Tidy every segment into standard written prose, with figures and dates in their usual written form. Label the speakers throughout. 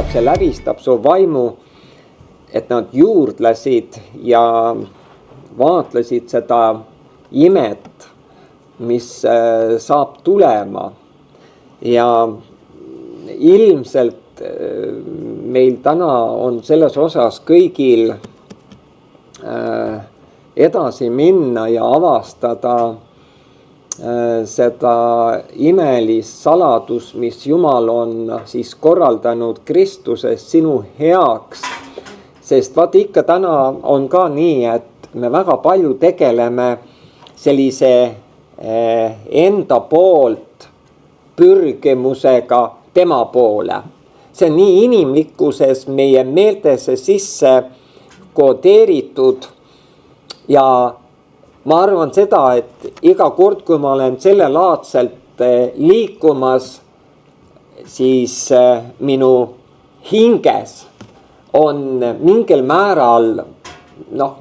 Speaker 1: tuleb, see läbistab su vaimu, et nad juurdlesid ja vaatlesid seda imet, mis saab tulema. Ja ilmselt meil täna on selles osas kõigil edasi minna ja avastada seda imelist saladust, mis Jumal on siis korraldanud Kristuses sinu heaks. Sest vaat ikka täna on ka nii, et me väga palju tegeleme sellise enda poolt pürgimusega tema poole. See on nii inimlikkuses meie meeltesse sisse kodeeritud ja ma arvan seda, et iga kord, kui ma olen sellelaadselt liikumas, siis minu hinges on mingil määral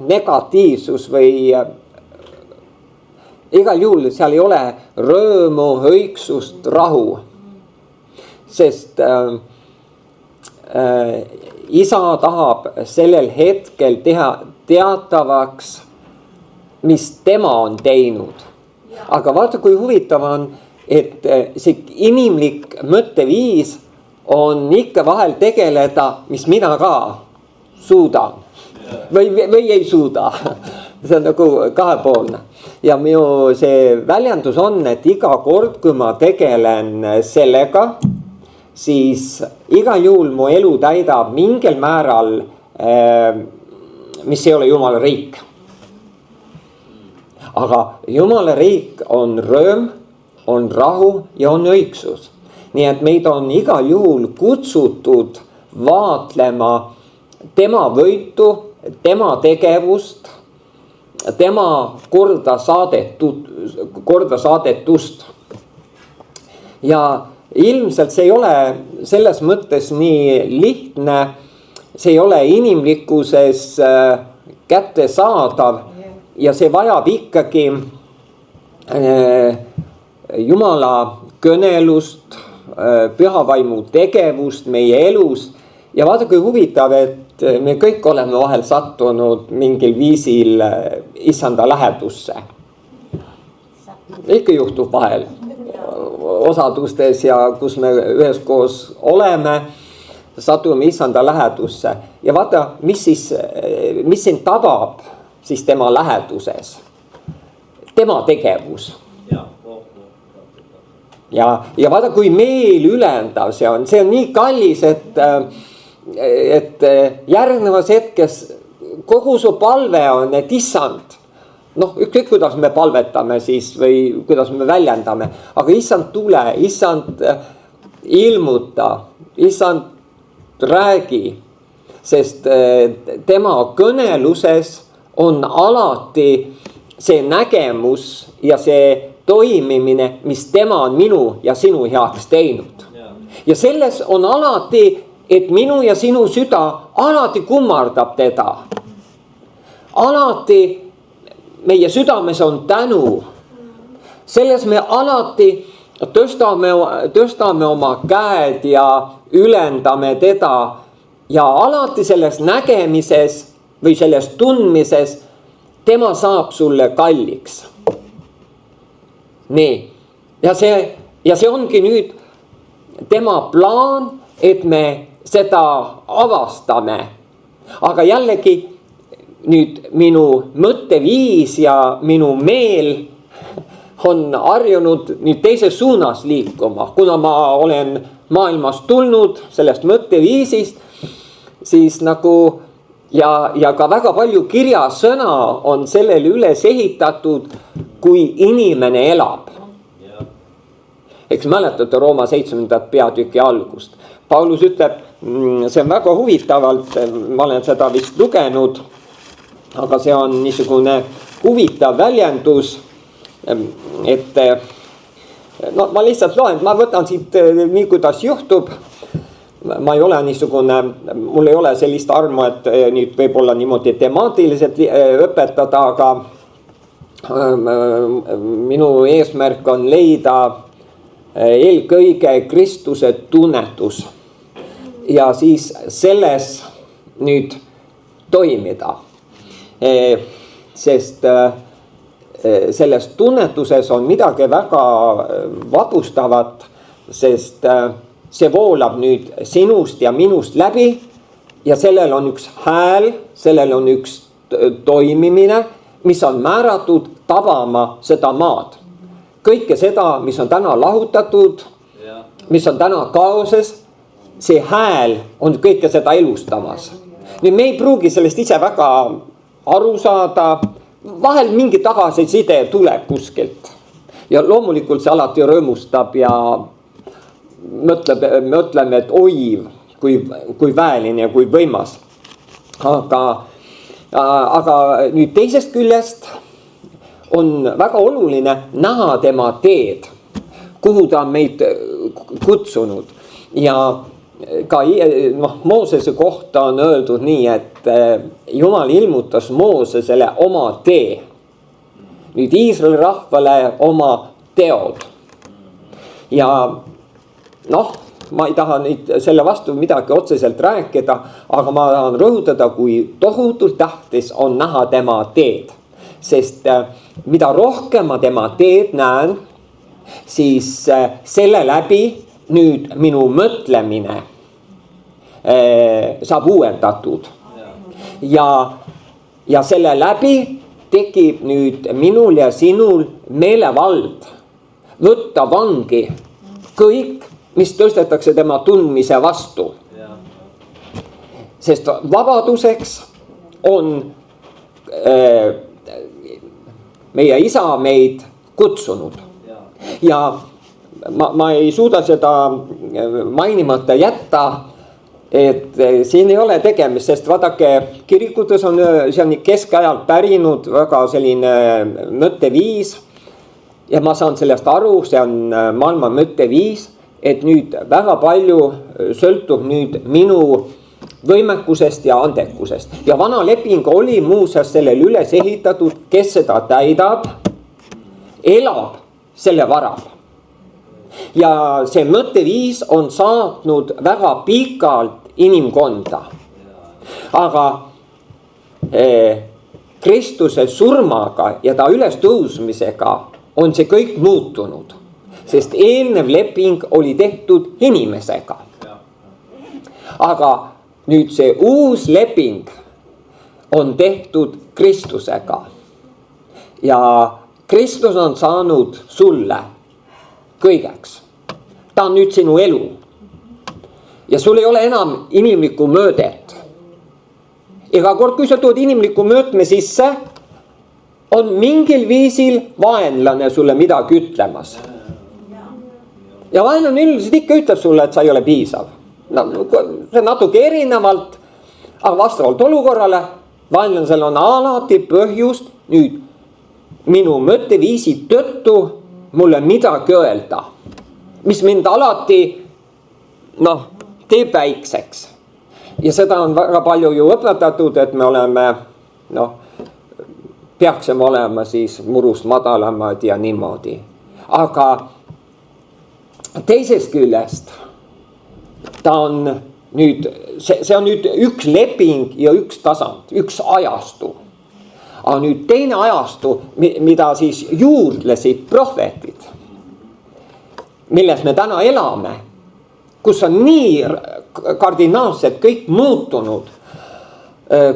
Speaker 1: negatiivsus või igal juhul seal ei ole rõõmu, õigsust, rahu. Sest isa tahab sellel hetkel teha teatavaks, mis tema on teinud. Aga vaata, kui huvitav on, et see inimlik mõtteviis on ikka vahel tegeleda, mis mina ka suudan või ei suuda. See on nagu kahepoolne. Ja minu see väljendus on, et iga kord, kui ma tegelen sellega, siis igal juhul mu elu täidab mingil määral, mis ei ole Jumala riik. Aga Jumala riik on rõõm, on rahu ja on õigsus. Nii et meid on igal juhul kutsutud vaatlema tema võitu, tema tegevust, tema korda saadetust. Ja ilmselt see ei ole selles mõttes nii lihtne, see ei ole inimlikkuses kättesaadav. Ja see vajab ikkagi Jumala kõnelust, pühavaimu tegevust meie elus. Ja vaata, kui huvitav, et me kõik oleme vahel sattunud mingil viisil issanda lähedusse. Ikka juhtub vahel osadustes ja kus me üheskoos oleme, satume issanda lähedusse. Ja vaata, mis sind tabab siis tema läheduses, tema tegevus. Ja vaata, kui meel ülendav see on nii kallis, et järgnevas hetkes kogu su palve on, et issand, ükskõik kuidas me palvetame siis või kuidas me väljendame, aga issand tule, issand ilmuta, issand räägi, sest tema kõneluses on alati see nägemus ja see toimimine, mis tema on minu ja sinu heaks teinud. Ja selles on alati, et minu ja sinu süda alati kummardab teda. Alati meie südames on tänu. Selles me alati tõstame oma käed ja ülendame teda. Ja alati selles nägemises või selles tundmises tema saab sulle kalliks. Nii. Ja see ongi nüüd tema plaan, et me seda avastame. Aga jällegi nüüd minu mõtteviis ja minu meel on harjunud nüüd teises suunas liikuma. Kuna ma olen maailmast tulnud sellest mõtteviisist, siis nagu ja ka väga palju kirjasõna on sellele üles ehitatud, kui inimene elab. Eks mäletate Rooma 7. peatüki algust. Paulus ütleb, see on väga huvitavalt, ma olen seda vist lugenud, aga see on niisugune huvitav väljendus, et ma lihtsalt loen, ma võtan siit nii, kuidas juhtub. Ma ei ole niisugune, mul ei ole sellist armu, et nüüd võib-olla niimoodi temaatiliselt õpetada, aga minu eesmärk on leida eelkõige Kristuse tunnetus. ja siis selles nüüd toimida. Sest selles tunnetuses on midagi väga vapustavat, sest see voolab nüüd sinust ja minust läbi ja sellel on üks hääl, sellel on üks toimimine, mis on määratud tabama seda maad. Kõike seda, mis on täna lahutatud, mis on täna kaoses, see hääl on kõike seda elustamas. Nüüd me ei pruugi sellest ise väga aru saada, vahel mingi tagasiside tuleb kuskilt. Ja loomulikult see alati rõõmustab ja mõtleme, et oi, kui väeline ja kui võimas. Aga nüüd teisest küljest on väga oluline näha tema teed, kuhu ta on meid kutsunud. Ja ka Moosese kohta on öeldud nii, et Jumal ilmutas Moosesele oma tee. Nüüd Iisraeli rahvale oma teod. Ja ma ei taha selle vastu midagi otseselt rääkida, aga ma tahan rõhutada, kui tohutult tähtis on näha tema teed. Sest mida rohkem ma tema teed näen, siis selle läbi nüüd minu mõtlemine saab uuendatud. Ja selle läbi tekib nüüd minul ja sinul meelevald võtta vangi kõik, mis tõstetakse tema tundmise vastu. Sest vabaduseks on meie isa meid kutsunud. Ja ma ei suuda seda mainimata jätta, et siin ei ole tegemist, sest vaadake, kirikutes on, see on keskajalt pärinud väga selline mõtteviis. Ja ma saan sellest aru, see on maailma mõtteviis, et nüüd väga palju sõltub nüüd minu võimekusest ja andekusest. Ja vana leping oli muuseas sellel üles ehitatud, kes seda täidab, elab, selle varab. Ja see mõtteviis on saatnud väga pikalt inimkonda. Aga Kristuse surmaga ja ta üles tõusmisega on see kõik muutunud. Sest eelnev leping oli tehtud inimesega. Aga nüüd see uus leping on tehtud Kristusega. Ja Kristus on saanud sulle kõigeks. Ta on nüüd sinu elu. Ja sul ei ole enam inimlikku mõõdet. Ega kord, kui sa tood inimlikku mõõtme sisse, on mingil viisil vaenlane sulle midagi ütlemas. Ja vaenlane üldiselt ikka ütleb sulle, et sa ei ole piisav. See natuke erinevalt, aga vastavalt olukorrale, vaenlasel on alati põhjust nüüd minu mõtteviisi tõttu mulle midagi öelda, mis mind alati teeb väikseks. Ja seda on väga palju ju õpetatud, et me oleme, peaksime olema siis murust madalamad ja niimoodi. Aga teisest küljest ta on nüüd, see on nüüd üks leping ja üks tasand, üks ajastu. Aga nüüd teine ajastu, mida siis juurdlesid prohvetid, milles me täna elame, kus on nii kardinaalselt kõik muutunud,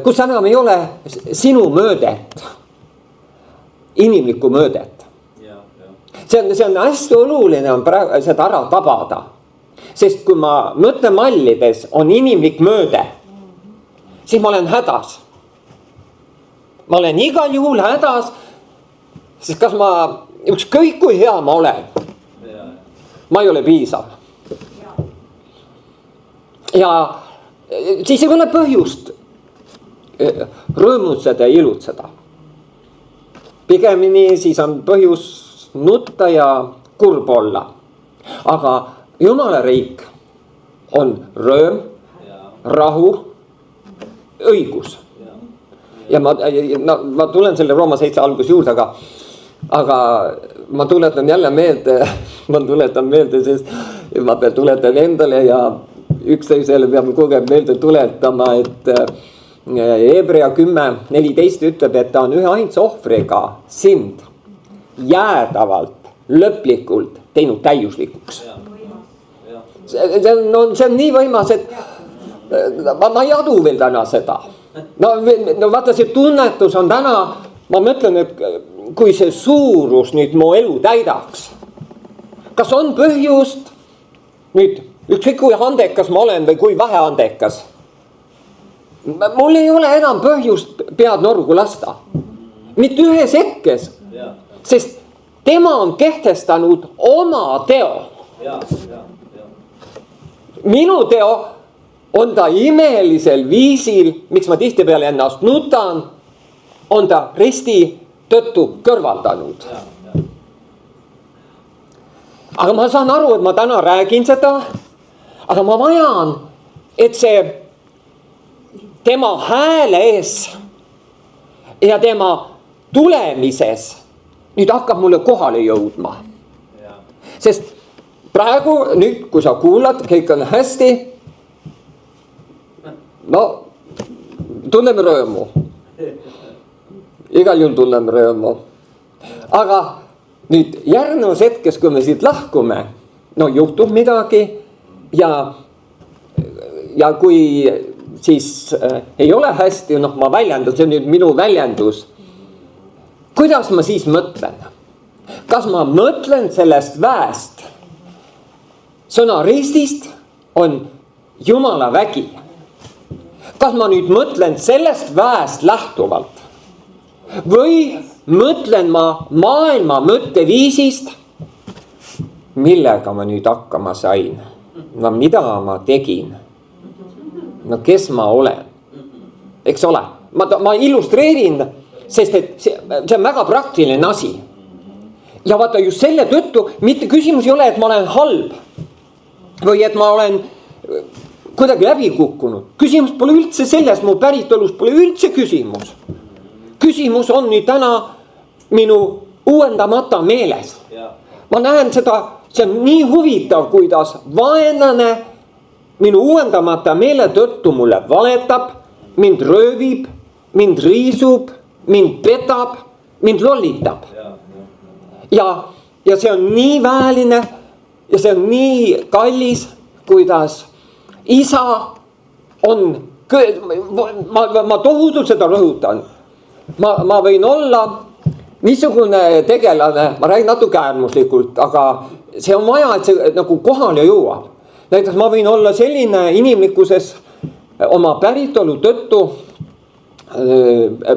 Speaker 1: kus enam ei ole sinu mõõdet, inimlikku mõõdet. See on hästi oluline on praegu seda ära tabada. Sest kui ma mõttemallides on inimlik mõõde, siis ma olen hädas. Ma olen igal juhul hädas, sest kas ma, ükskõik kui hea ma olen, ma ei ole piisav. Ja siis ei ole põhjust rõõmutseda ja ilutseda. Pigemini siis on põhjus nutta ja kurb olla. Aga Jumala riik on rõõm, rahu, õigus. Ja ma tulen selle Rooma 7 algus juurde, aga ma tuletan jälle meelde, sest ma tuletan endale üksteisele peame kogu aeg meelde tuletama, et Hebra 10:14 ütleb, et ta on ühe ainsa ohvriga sind jäädavalt, lõplikult teinud täiuslikuks. See on nii võimas, et ma ei adu veel täna seda. No vaata, see tunnetus on täna, ma mõtlen, et kui see suurus nüüd mu elu täidaks, kas on põhjust nüüd, ükskõik kui andekas ma olen või kui vähe andekas, mul ei ole enam põhjust pead norgu lasta. Mitte ühes hetkes, sest tema on kehtestanud oma teo. Minu teo on ta imelisel viisil, miks ma tihtipeale ennast nutan, on ta risti tõttu kõrvaldanud. Aga ma saan aru, et ma täna räägin seda, aga ma vajan, et see tema hääle ees ja tema tulemises nüüd hakkab mulle kohale jõudma. Sest praegu nüüd, kui sa kuulad, kõik on hästi, no tunneme rõõmu. Igal juhul tunneme rõõmu. Aga nüüd järgnevas hetkes, kui me siit lahkume, no juhtub midagi ja kui siis ei ole hästi, noh ma väljendan, see on nüüd minu väljendus. Kuidas ma siis mõtlen? Kas ma mõtlen sellest väest? Sõna ristist on Jumala vägi. Kas ma nüüd mõtlen sellest väest lähtuvalt? Või mõtlen ma maailma mõtteviisist, millega ma nüüd hakkama sain? No mida ma tegin? No kes ma olen? Eks ole, ma illustreerin, sest et see on väga praktiline asi. Ja vaata just selle tõttu, mitte küsimus ei ole, et ma olen halb või et ma olen kuidagi läbi kukkunud. Küsimus pole üldse selles, mu päritolus pole üldse küsimus. Küsimus on nüüd täna minu uuendamata meeles. Ma näen seda, see on nii huvitav, kuidas vaenlane minu uuendamata meele tõttu mulle valetab, mind röövib, mind riisub, mind petab, mind lollitab. Ja see on nii väeline ja see on nii kallis, kuidas isa on, ma tohutult seda rõhutan. Ma võin olla niisugune tegelane, ma räägin natuke äärmuslikult, aga see on vaja, et see nagu kohale jõuab. Näiteks ma võin olla selline inimlikkuses oma päritolu tõttu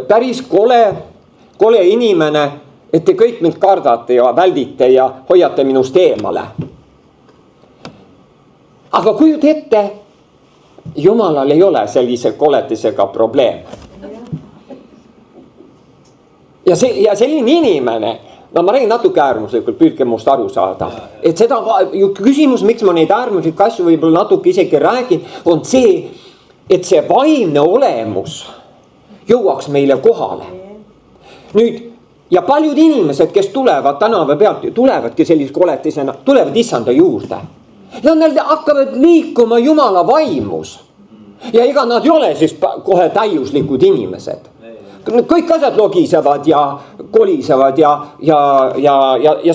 Speaker 1: päris kole inimene, et te kõik mind kardate ja väldite ja hoiate minust eemale. Aga kujuta ette, Jumalal ei ole sellise koletisega probleem. Ja selline inimene, no ma räägin natuke äärmuslikult, püüdke must aru saada. Et seda küsimus, miks ma neid äärmuslikke asju võib-olla natuke isegi räägin, on see, et see vaimne olemus jõuaks meile kohale. Nüüd, ja paljud inimesed, kes tulevad tänava pealt, tulevadki sellise koletisena, tulevad issanda juurde. Ja nad hakkavad liikuma Jumala vaimus. Ja ega nad ei ole siis kohe täiuslikud inimesed. Kõik asjad logisevad ja kolisevad ja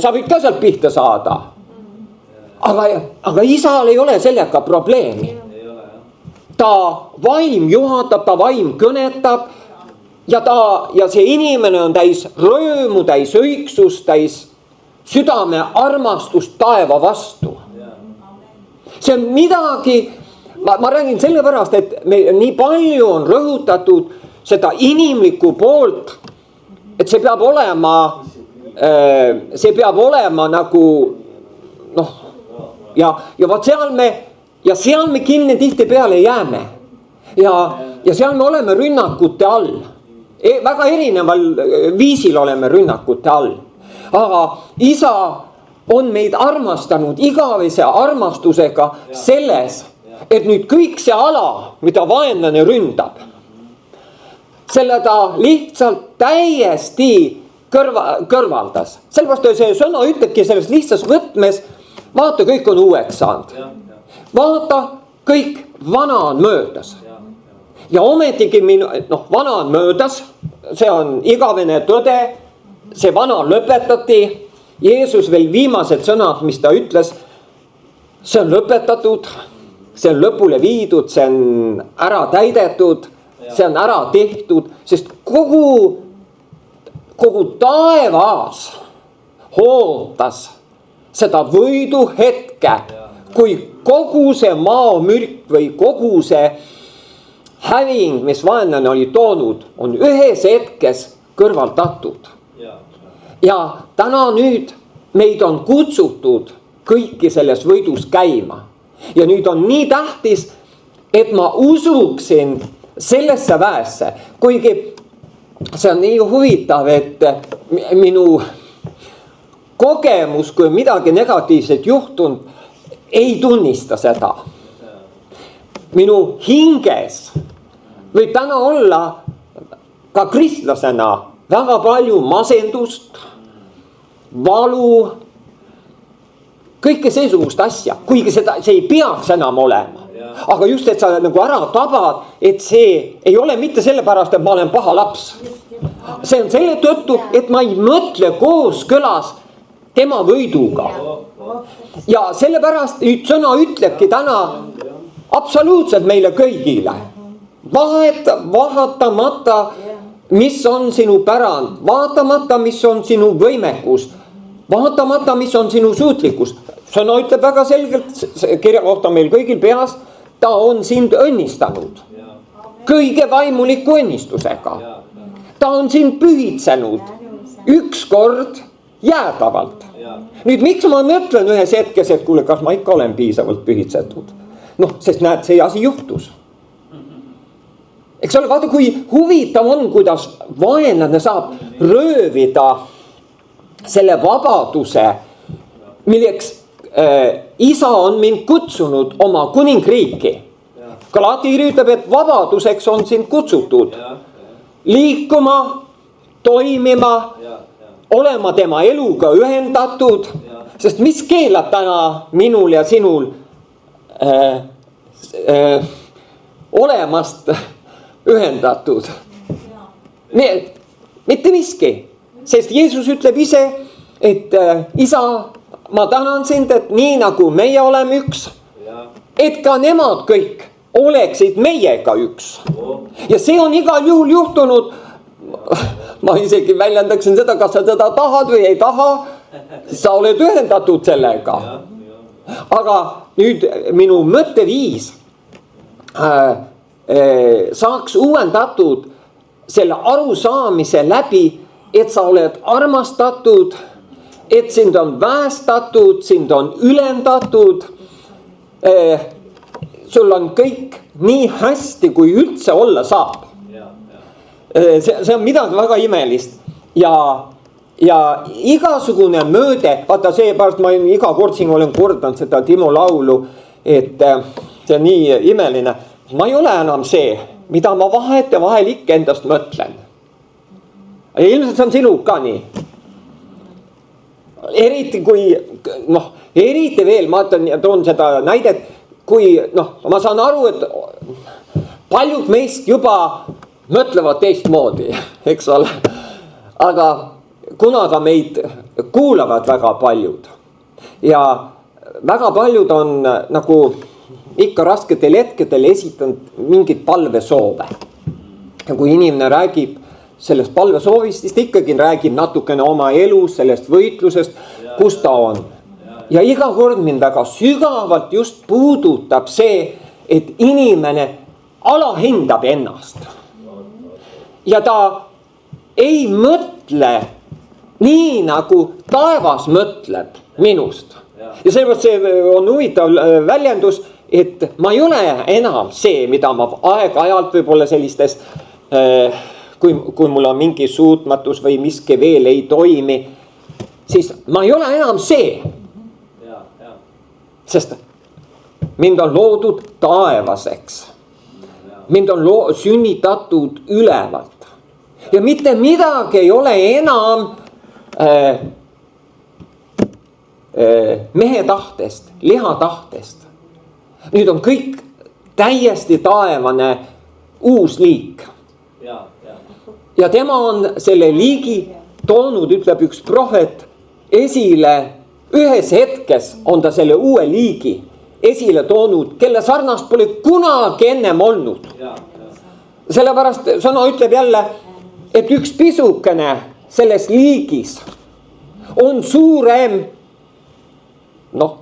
Speaker 1: sa võid ka sealt pihta saada. Aga isal ei ole sellega probleemi. Ta vaim juhatab, ta vaim kõnetab ja see inimene on täis rõõmu, täis õigsust, täis südame armastust taeva vastu. See on midagi, ma räägin sellepärast, et me nii palju on rõhutatud seda inimlikku poolt, et see peab olema nagu noh, ja vaat seal me kinni tihti peale jääme ja seal me oleme rünnakute all, väga erineval viisil oleme rünnakute all, aga isa on meid armastanud igavese armastusega selles, et nüüd kõik see ala, mida vaenlane ründab, selle ta lihtsalt täiesti kõrvaldas. Sellepärast see sõna ütlebki selles lihtsas võtmes, vaata, kõik on uueks saanud. Vaata, kõik vana on möödas. Ja ometigi vana on möödas, see on igavene tõde, see vana lõpetati. Jeesus veel viimased sõnad, mis ta ütles, see on lõpetatud, see on lõpule viidud, see on ära täidetud, see on ära tehtud, sest kogu taevas ootas seda võidu hetke, kui kogu see maamürk või kogu see häving, mis vaenlane oli toonud, on ühes hetkes kõrvaldatud. Ja täna nüüd meid on kutsutud kõiki selles võidus käima. Ja nüüd on nii tähtis, et ma usuksin sellesse väesse, kuigi see on nii huvitav, et minu kogemus, kui midagi negatiivset juhtunud, ei tunnista seda. Minu hinges võib täna olla ka kristlasena väga palju masendust, valu, kõike seesugust asja, kuigi see ei peaks enam olema. Aga just, et sa nagu ära tabad, et see ei ole mitte sellepärast, et ma olen paha laps. See on selle tõttu, et ma ei mõtle kooskõlas tema võiduga. Ja sellepärast nüüd sõna ütlebki täna absoluutselt meile kõigile. Vaatamata, mis on sinu pärand, vaatamata, mis on sinu võimekus, vaatamata, mis on sinu suutlikkus. Sõna ütleb väga selgelt, kirja kohta meil kõigil peas, ta on sind õnnistanud. Kõige vaimuliku õnnistusega. Ta on sind pühitsenud ükskord jäädavalt. Nüüd miks ma mõtlen ühes hetkes, et kuule, kas ma ikka olen piisavalt pühitsetud? Sest näed, see asi juhtus. Eks ole, vaata, kui huvitav on, kuidas vaenlane saab röövida selle vabaduse, milleks isa on mind kutsunud oma kuningriiki. Galatiiri ütleb, et vabaduseks on sind kutsutud. Liikuma, toimima, olema tema eluga ühendatud. Sest mis keelab täna minul ja sinul olemast ühendatud? Mitte miski. Sest Jeesus ütleb ise, et isa, ma tänan sind, et nii nagu meie oleme üks, et ka nemad kõik oleksid meiega üks. Ja see on igal juhul juhtunud. Ma isegi väljendaksin seda, kas sa seda tahad või ei taha. Sa oled ühendatud sellega. Aga nüüd minu mõtteviis saaks uuendatud selle arusaamise läbi, et sa oled armastatud, et sind on väestatud, sind on ülendatud. Sul on kõik nii hästi, kui üldse olla saab. See on midagi väga imelist. Ja igasugune mööde, vaata seepärast ma iga kord siin olen kordanud seda Timo laulu, et see on nii imeline. Ma ei ole enam see, mida ma vahel ikka endast mõtlen. Ja ilmselt see on sinu ka nii. Eriti veel, ma toon seda näidet, kui ma saan aru, et paljud meist juba mõtlevad teistmoodi, eks ole. Aga kuna ka meid kuulavad väga paljud ja väga paljud on nagu ikka rasketel hetkedel esitanud mingid palvesoove. Ja kui inimene räägib sellest palvesoovist, siis ta ikkagi räägib natukene oma elus, sellest võitlusest, kus ta on. Ja iga kord mind väga sügavalt just puudutab see, et inimene alahindab ennast. Ja ta ei mõtle nii nagu taevas mõtleb minust. Ja sellepärast see on huvitav väljendus, et ma ei ole enam see, mida ma aeg-ajalt võib-olla sellistes, kui mul on mingi suutmatus või miski veel ei toimi, siis ma ei ole enam see. Sest mind on loodud taevaseks. Mind on sünnitatud ülevalt. Ja mitte midagi ei ole enam mehe tahtest, liha tahtest. Nüüd on kõik täiesti taevane uus liik. Ja tema on selle liigi toonud, ütleb üks prohvet, esile. Ühes hetkes on ta selle uue liigi esile toonud, kelle sarnast pole kunagi ennem olnud. Sellepärast sõna ütleb jälle, et üks pisukene selles liigis on suurem. Noh,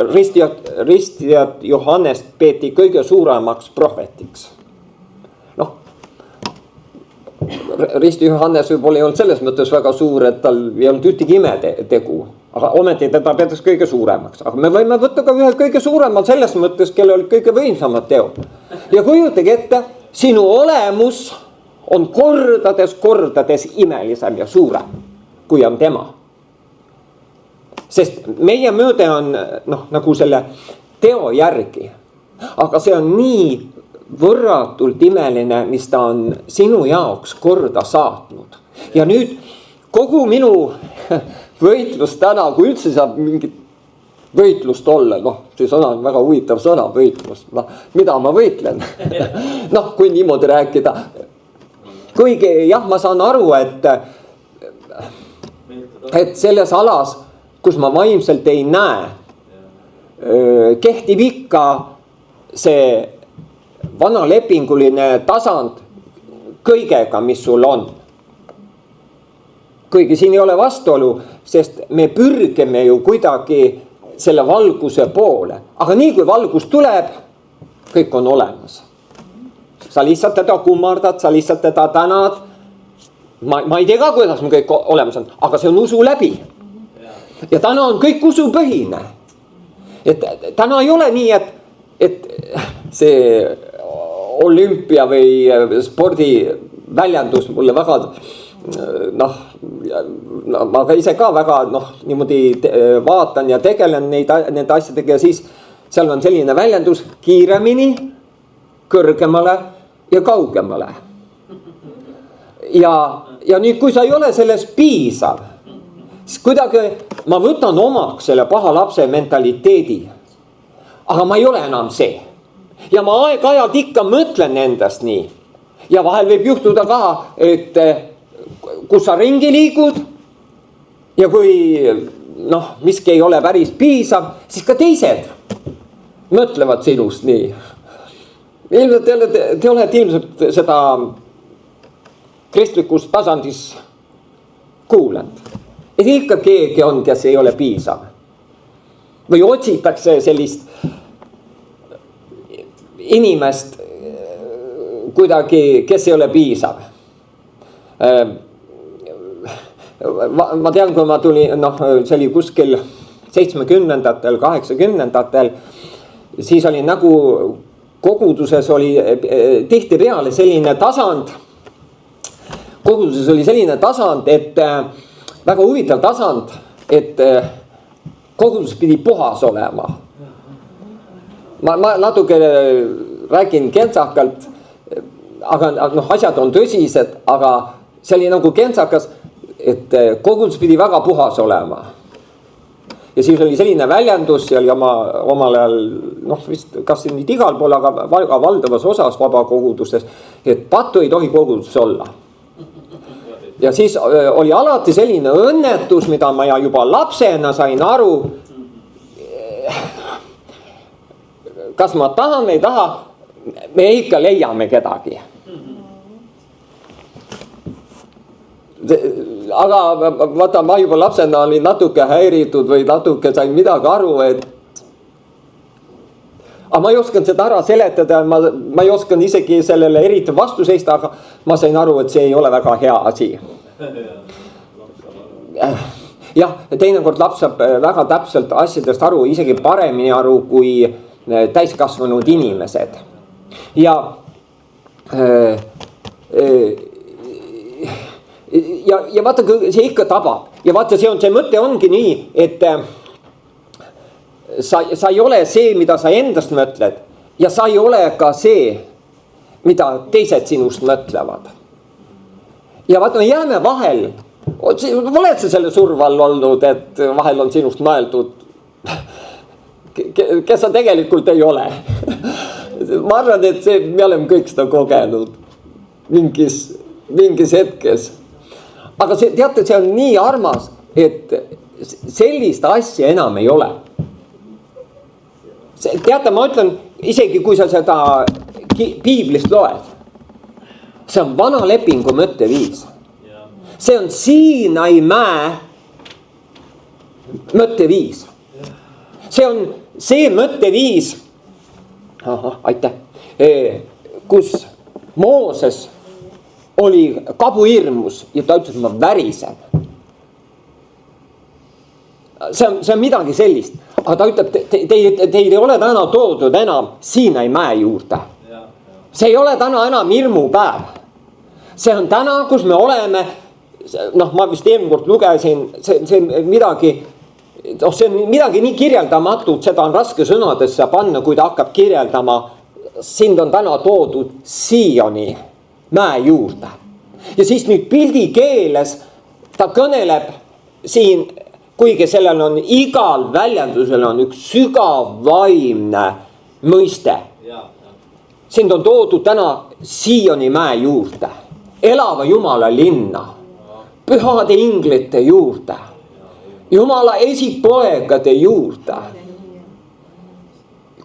Speaker 1: ristijat Johannest peeti kõige suuremaks prohvetiks. Noh, risti Johannes võib-olla ei olnud selles mõttes väga suur, et tal ei olnud ühtegi imetegu. Aga ometi teda peetakse kõige suuremaks. Aga me võime võtta ka ühe kõige suuremal selles mõttes, kelle olid kõige võimsamad teod. Ja kujutage ette, sinu olemus on kordades imelisem ja suurem, kui on tema. Sest meie mööde on nagu selle teo järgi. Aga see on nii võrratult imeline, mis ta on sinu jaoks korda saatnud. Ja nüüd kogu minu võitlus täna, kui üldse saab mingit võitlust olla, see sõna on väga huvitav sõna, võitlus, mida ma võitlen? Kui niimoodi rääkida. Kuigi jah, ma saan aru, et selles alas, kus ma vaimselt ei näe, kehtib ikka see vanalepinguline tasand kõigega, mis sul on. Kuigi siin ei ole vastuolu, sest me pürgime ju kuidagi selle valguse poole. Aga nii kui valgus tuleb, kõik on olemas. Sa lihtsalt teda kummardad, sa lihtsalt teda tänad. Ma ei tea ka, kuidas me kõik olemas on, aga see on usu läbi. Ja täna on kõik usupõhine. Et täna ei ole nii, et see olümpia või spordiväljendus mulle väga... ma ka ise ka väga niimoodi vaatan ja tegelen nende asjadega ja siis seal on selline väljendus kiiremini, kõrgemale ja kaugemale. Ja nüüd, kui sa ei ole selles piisav, siis kuidagi ma võtan omaks selle paha lapse mentaliteedi. Aga ma ei ole enam see. Ja ma aeg-ajalt ikka mõtlen endast nii. Ja vahel võib juhtuda ka, et kus sa ringi liigud ja kui miski ei ole päris piisav, siis ka teised mõtlevad sinust nii. Te olete ilmselt seda kristlikus tasandis kuulanud. Et ikka keegi on, kes ei ole piisav. Või otsitakse sellist inimest kuidagi, kes ei ole piisav. Ma tean, kui ma tulin, see oli kuskil 70-ndatel, 80-ndatel, siis oli nagu koguduses oli tihti peale selline tasand. Koguduses oli selline tasand, et väga huvitav tasand, et kogudus pidi puhas olema. Ma natuke räägin kentsakalt, aga asjad on tõsised, aga see oli nagu kentsakas, et kogudus pidi väga puhas olema. Ja siis oli selline väljendus, see oli omal ajal, vist kas nüüd igal pool, aga väga valdavas osas vabakogudustes, et pattu ei tohi koguduses olla. Ja siis oli alati selline õnnetus, mida ma juba lapsena sain aru, kas ma tahan või ei taha, me ikka leiame kedagi. Aga vaata, ma juba lapsena olin natuke häiritud või natuke sain midagi aru, aga ma ei osanud seda ära seletada, ma ei osanud isegi sellele eriti vastu seista, aga ma sain aru, et see ei ole väga hea asi. Jah, teinekord laps saab väga täpselt asjadest aru, isegi paremini aru kui täiskasvanud inimesed. Ja vaata, see ikka tabab. Ja vaata, see mõte ongi nii, et sa ei ole see, mida sa endast mõtled. Ja sa ei ole ka see, mida teised sinust mõtlevad. Ja vaata, me jääme vahel. Oled sa selle surval olnud, et vahel on sinust mõeldud, kes sa tegelikult ei ole. ma arvan, et me oleme kõik seda kogenud mingis hetkes. Aga teate, see on nii armas, et sellist asja enam ei ole. Teate, ma ütlen, isegi kui sa seda piiblist loed, see on vana lepingu mõtteviis. See on Siinai mäe mõtteviis. See on see mõtteviis, aitäh, kus Mooses oli kabuhirmus ja ta ütles, et ma värisen. See on midagi sellist, aga ta ütleb, teid ei ole täna toodud enam Siinai mäe juurde. See ei ole täna enam hirmupäev. See on täna, kus me oleme, ma vist eelmine kord lugesin, see on midagi nii kirjeldamatut, seda on raske sõnadesse panna, kui ta hakkab kirjeldama. Sind on täna toodud Sioni mäe juurde. Ja siis nüüd pildi keeles ta kõneleb siin, kuigi sellel on igal väljendusel on üks sügav vaimne mõiste. Sind on toodud täna Sioni mäe juurde, elava Jumala linna, pühade inglite juurde, Jumala esipoegade juurde,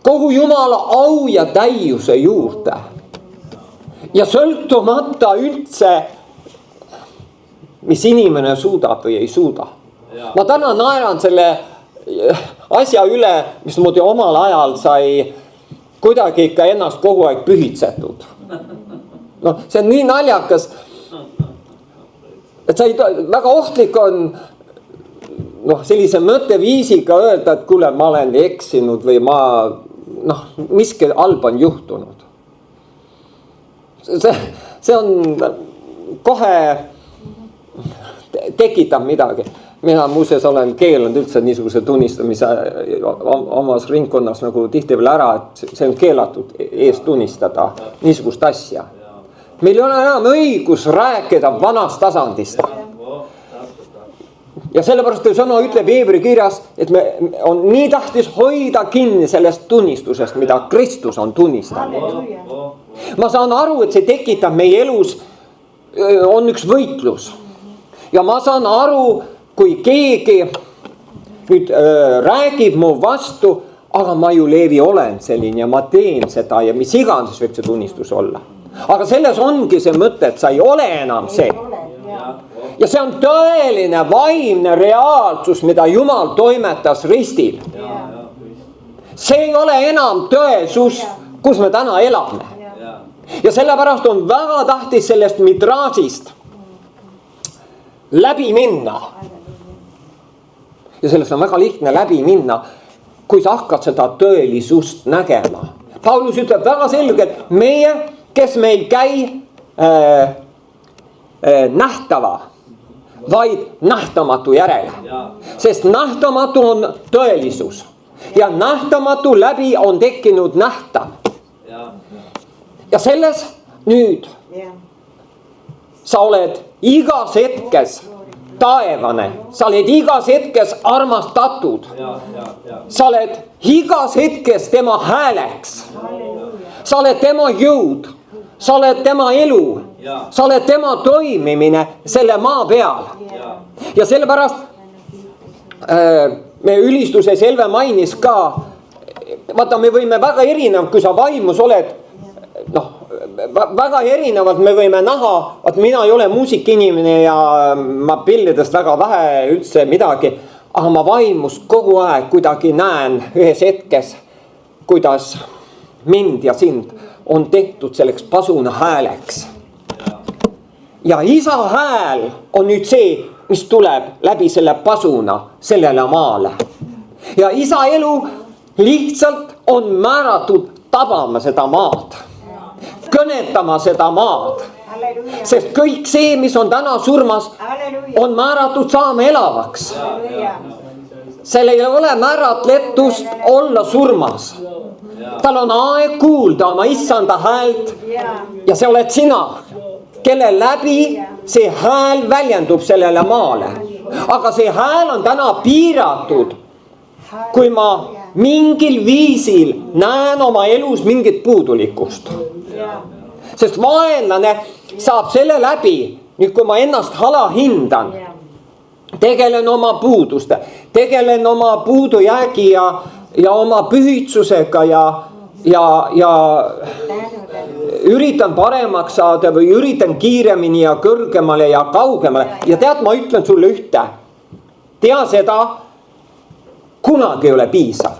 Speaker 1: kogu Jumala au ja täiuse juurde. Ja sõltumata üldse, mis inimene suudab või ei suuda. Ma täna naeran selle asja üle, mismoodi omal ajal sai kuidagi ikka ennast kogu aeg pühitsetud. See on nii naljakas, et väga ohtlik on sellise mõtteviisiga öelda, et kuule, ma olen eksinud või miski halb on juhtunud. See on kohe tekitab midagi. Mina muuseas olen keelanud üldse niisuguse tunnistamise omas ringkonnas nagu tihti veel ära, et see on keelatud ees tunnistada niisugust asja. Meil ei ole enam õigus rääkida vanast tasandist. Ja sellepärast sõna ütleb Heebri kirjas, et me on nii tähtis hoida kinni sellest tunnistusest, mida Kristus on tunnistanud. Ma saan aru, et see tekitab meie elus, on üks võitlus. Ja ma saan aru, kui keegi nüüd räägib mu vastu, aga ma ju Leevi olen selline ja ma teen seda ja mis iganes võib see tunnistus olla. Aga selles ongi see mõte, et sa ei ole enam see. Ja see on tõeline vaimne reaalsus, mida Jumal toimetas ristil. See ei ole enam tõesus, kus me täna elame. Ja sellepärast on väga tähtis sellest midraasist läbi minna. Ja sellest on väga lihtne läbi minna, kui sa hakkad seda tõelisust nägema. Paulus ütleb väga selgelt, meie, kes me ei käi nähtava, vaid nähtamatu järele. Sest nähtamatu on tõelisus. Ja nähtamatu läbi on tekkinud nähtav. Ja selles nüüd sa oled igas hetkes taevane. Sa oled igas hetkes armastatud. Sa oled igas hetkes tema hääleks. Sa oled tema jõud. Sa oled tema elu. Sa oled tema toimimine selle maa peal. Ja sellepärast me ülistuses Elve mainis ka, vaata, me võime väga erinev, kui sa vaimus oled, väga erinevad me võime näha, et mina ei ole muusikinimene ja ma pillidest väga vähe üldse midagi, aga ma vaimus kogu aeg kuidagi näen ühes hetkes, kuidas mind ja sind on tehtud selleks pasuna hääleks. Ja isa hääl on nüüd see, mis tuleb läbi selle pasuna sellele maale. Ja isa elu lihtsalt on määratud tabama seda maad. Kõnetama seda maad. Sest kõik see, mis on täna surmas, on määratud saama elavaks. Seal ei ole määratletust olla surmas. Tal on aeg kuulda oma issanda häält ja see oled sina, kelle läbi see hääl väljendub sellele maale. Aga see hääl on täna piiratud kui ma mingil viisil näen oma elus mingit puudulikkust. Sest vaenlane saab selle läbi, nüüd kui ma ennast alahindan, tegelen oma puuduste, tegelen oma puudujäägi ja oma pühitsusega ja üritan paremaks saada või üritan kiiremini ja kõrgemale ja kaugemale. Ja tead, ma ütlen sulle ühte. Tea seda, kunagi ei ole piisav.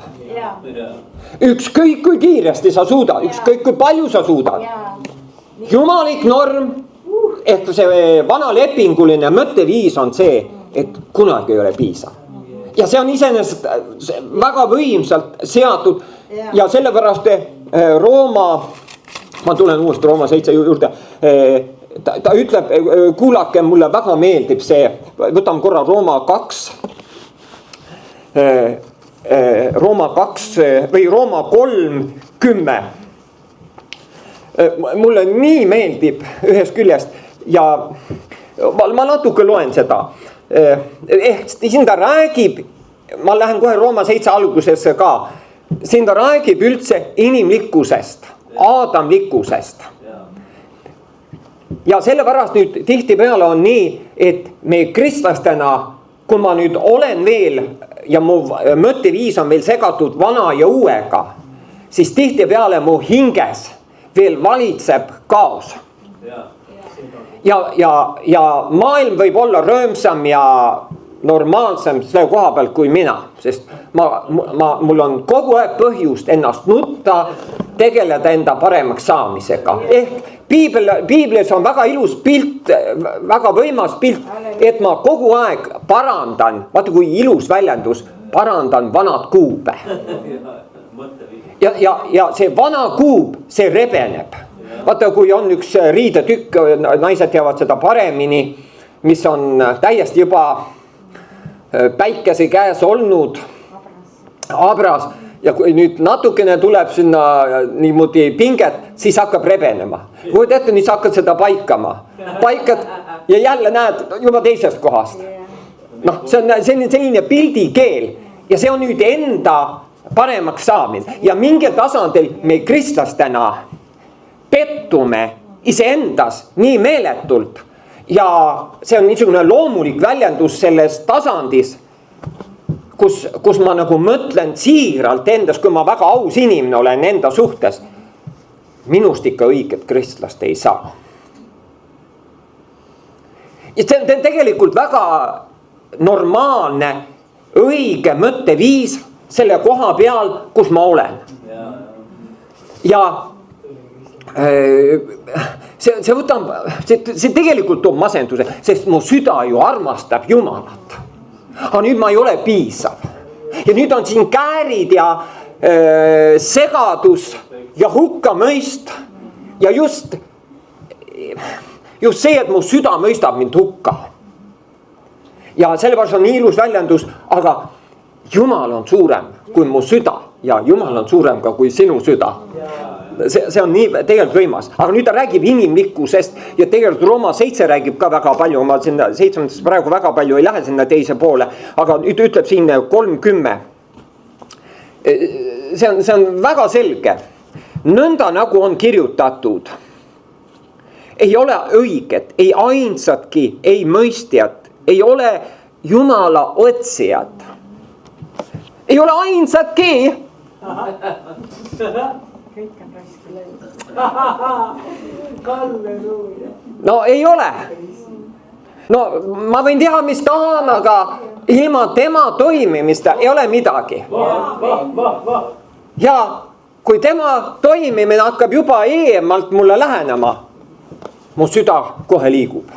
Speaker 1: Ükskõik kui kiiresti sa suudad, ükskõik kui palju sa suudad. Jumalik norm, ehk see vanalepinguline mõtteviis on see, et kunagi ei ole piisav. Ja see on iseenesest väga võimsalt seatud ja sellepärast Rooma, ma tulen uuesti Rooma 7 juurde, ta ütleb, kuulake, mulle väga meeldib see, võtame korra Rooma 2, Rooma 2 või Rooma 3:10. Mulle nii meeldib ühest küljest ja ma natuke loen seda. Ehk siin ta räägib, ma lähen kohe Rooma 7 algusesse ka, siin ta räägib üldse inimlikkusest, aadamlikkusest. Ja sellepärast nüüd tihtipeale on nii, et me kristlastena, kui ma nüüd olen veel ja mu mõtteviis on veel segatud vana ja uuega, siis tihtipeale mu hinges veel valitseb kaos. Ja maailm võib olla rõõmsam ja normaalsem selle koha peal kui mina, sest mul on kogu aeg põhjust ennast nutta, tegeleda enda paremaks saamisega. Ehk Piiblis on väga ilus pilt, väga võimas pilt, et ma kogu aeg parandan, vaata kui ilus väljendus, parandan vanad kuube. Ja see vana kuub, see rebeneb. Vaata, kui on üks riidetükk, naised teavad seda paremini, mis on täiesti juba päikese käes olnud, abras. Ja kui nüüd natukene tuleb sinna niimoodi pinget, siis hakkab rebenema. Kui ette, nüüd sa hakkad seda paikama. Paikad ja jälle näed juba teisest kohast. Noh, see on selline pildikeel ja see on nüüd enda paremaks saamine. Ja mingil tasandil me kristlastena pettume iseendas nii meeletult ja see on niisugune loomulik väljendus selles tasandis, kus ma nagu mõtlen siiralt endas, kui ma väga aus inimene olen enda suhtes, minust ikka õiget kristlast ei saa. Ja see on tegelikult väga normaalne, õige mõtteviis selle koha peal, kus ma olen. Ja see võtab, see tegelikult toob masenduse, sest mu süda ju armastab Jumalat. Aga nüüd ma ei ole piisav. Ja nüüd on siin käärid ja segadus ja hukkamõist. Ja just see, et mu süda mõistab mind hukka. Ja sellepärast on nii ilus väljendus, aga Jumal on suurem kui mu süda ja Jumal on suurem ka kui sinu süda. See on nii tegelikult võimas, aga nüüd ta räägib inimlikkusest ja tegelikult Rooma 7 räägib ka väga palju, ma sinna 7. praegu väga palju ei lähe sinna teise poole, aga nüüd ütleb siin 3:10. See on väga selge. Nõnda nagu on kirjutatud, ei ole õiget, ei ainsatki, ei mõistjat, ei ole Jumala otsijat. Ei ole ainsatki. No ei ole. No ma võin teha mis tahan, aga ilma tema toimimista ei ole midagi. Ja kui tema toimimine hakkab juba eemalt mulle lähenema, mu süda kohe liigub.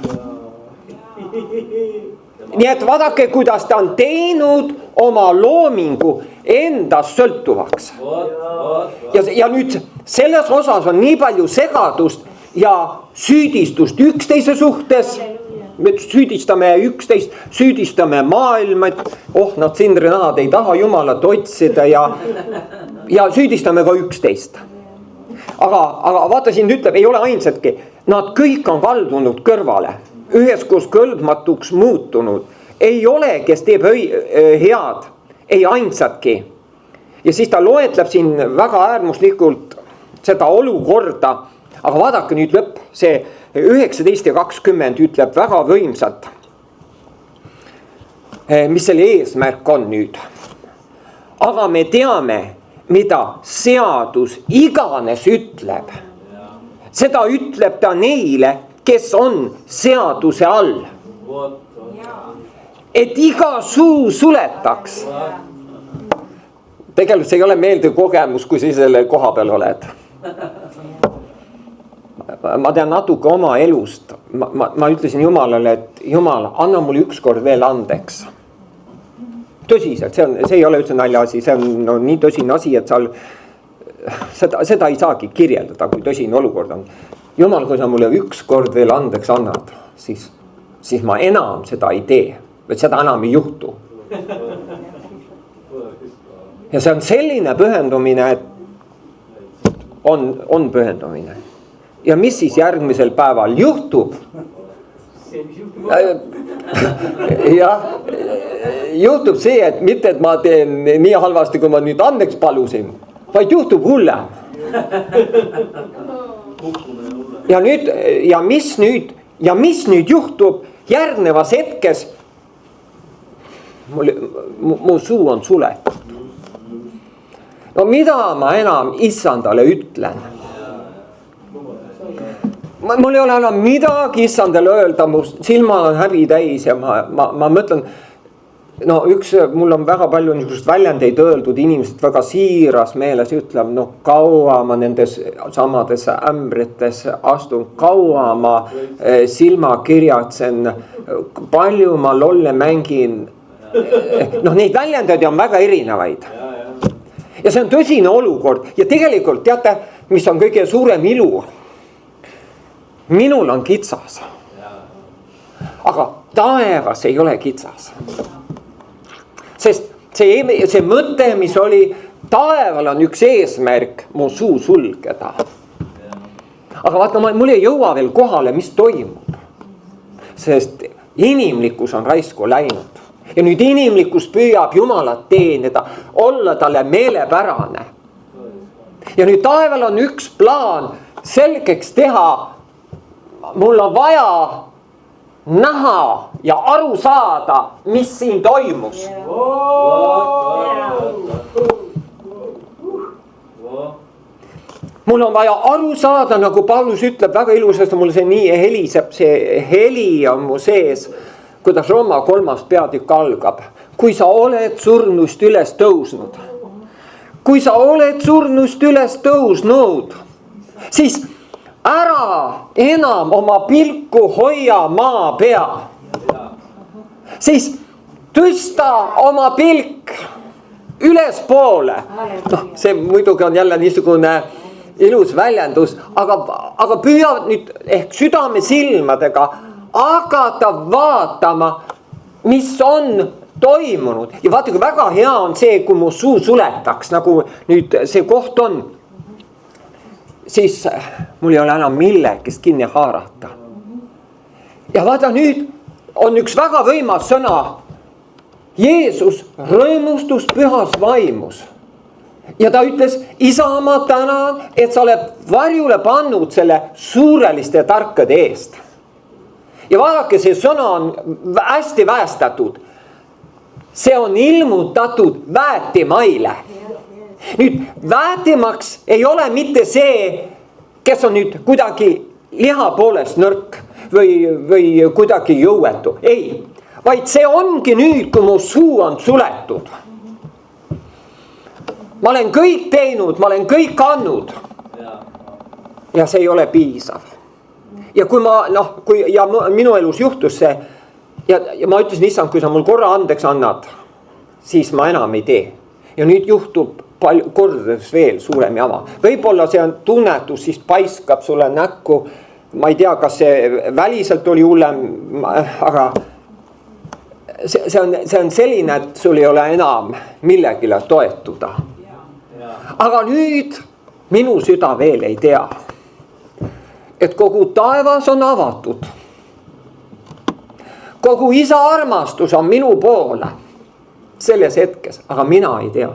Speaker 1: Nii et vaadake, kuidas ta on teinud oma loomingu endast sõltuvaks. Ja nüüd selles osas on nii palju segadust ja süüdistust üksteise suhtes. Me süüdistame üksteist, süüdistame maailma, et nad sindrinahad ei taha Jumalat otsida ja süüdistame ka üksteist. Aga vaata, siin ütleb, ei ole ainsatki. Nad kõik on kaldunud kõrvale, üheskoos kõlbmatuks muutunud. Ei ole, kes teeb head, ei ainsatki. ja siis ta loetleb siin väga äärmuslikult seda olukorda, aga vaadake nüüd lõpp, see 19 ja 20 ütleb väga võimsalt, mis selle eesmärk on nüüd. aga me teame, mida seadus iganes ütleb. seda ütleb ta neile, kes on seaduse all. et iga suu suletaks. tegelikult see ei ole meeldiv kogemus, kui sa selle koha peal oled. ma tean natuke oma elust. ma ütlesin Jumalale, et Jumal, anna mulle ükskord veel andeks. tõsiselt, see ei ole üldse naljaasi, see on no, nii tõsine asi, et seda ei saagi kirjeldada, kui tõsine olukord on. Jumal, kui sa mulle ükskord veel andeks annad, siis ma enam seda ei tee, et seda enam ei juhtu. ja see on selline pühendumine, et on pühendumine. ja mis siis järgmisel päeval juhtub? jah, juhtub see, et mitte, et ma teen nii halvasti, kui ma nüüd andeks palusin, vaid juhtub hullem. ja nüüd, ja mis nüüd juhtub järgnevas hetkes? mu suu on suletud. no mida ma enam issandale ütlen? mul ei ole enam midagi issandale öelda, mu silmad on häbi täis ja ma mõtlen, no mul on väga palju niisugust väljendeid öeldud, inimesed väga siiras meeles ütleb, no kaua ma nendes samades ämbrites astun, kaua ma silmakirjatsen, palju ma lolle mängin. noh, neid väljendeid on väga erinevaid. ja see on tõsine olukord ja tegelikult teate, mis on kõige suurem ilu? minul on kitsas. aga taevas ei ole kitsas. sest see mõte, mis oli, taeval on üks eesmärk, mu suu sulgeda. aga vaata, mul ei jõua veel kohale, mis toimub. sest inimlikkus on raisku läinud. ja nüüd inimlikkus püüab Jumalat teenida, olla talle meelepärane. ja nüüd taeval on üks plaan selgeks teha. mul on vaja näha ja aru saada, mis siin toimus. mul on vaja aru saada, nagu Paulus ütleb väga ilusasti, mul see nii heliseb, see heli on mu sees, kuidas Rooma 3. peatükk algab. kui sa oled surnust üles tõusnud, kui sa oled surnust üles tõusnud, siis ära enam oma pilku hoia maa peal. siis tõsta oma pilk ülespoole. noh, see muidugi on jälle niisugune ilus väljendus, aga püüa nüüd ehk südamesilmadega hakata vaatama, mis on toimunud. ja vaata, kui väga hea on see, kui mu suu suletaks, nagu nüüd see koht on. siis mul ei ole enam millegist kinni haarata. ja vaata, nüüd on üks väga võimas sõna. Jeesus rõõmustus pühas vaimus. ja ta ütles, isa, ma tänan, et sa oled varjule pannud selle suureliste ja tarkade eest. ja vaadake, see sõna on hästi väestatud. see on ilmutatud väetimaile. nüüd väetimaks ei ole mitte see, kes on nüüd kuidagi liha poolest nõrk või kuidagi jõuetu. ei, vaid see ongi nüüd, kui mu suu on suletud. ma olen kõik teinud, ma olen kõik andnud. ja see ei ole piisav. ja kui ma minu elus juhtus see ja ma ütlesin, issand, kui sa mul korra andeks annad, siis ma enam ei tee. ja nüüd juhtub palju kordades veel suurem jama. võib-olla see on tunnetus, siis paiskab sulle näkku. ma ei tea, kas see väliselt oli hullem, aga see on selline, et sul ei ole enam millegile toetuda. aga nüüd minu süda veel ei tea, et kogu taevas on avatud. kogu isa armastus on minu poole. selles hetkes, aga mina ei tea.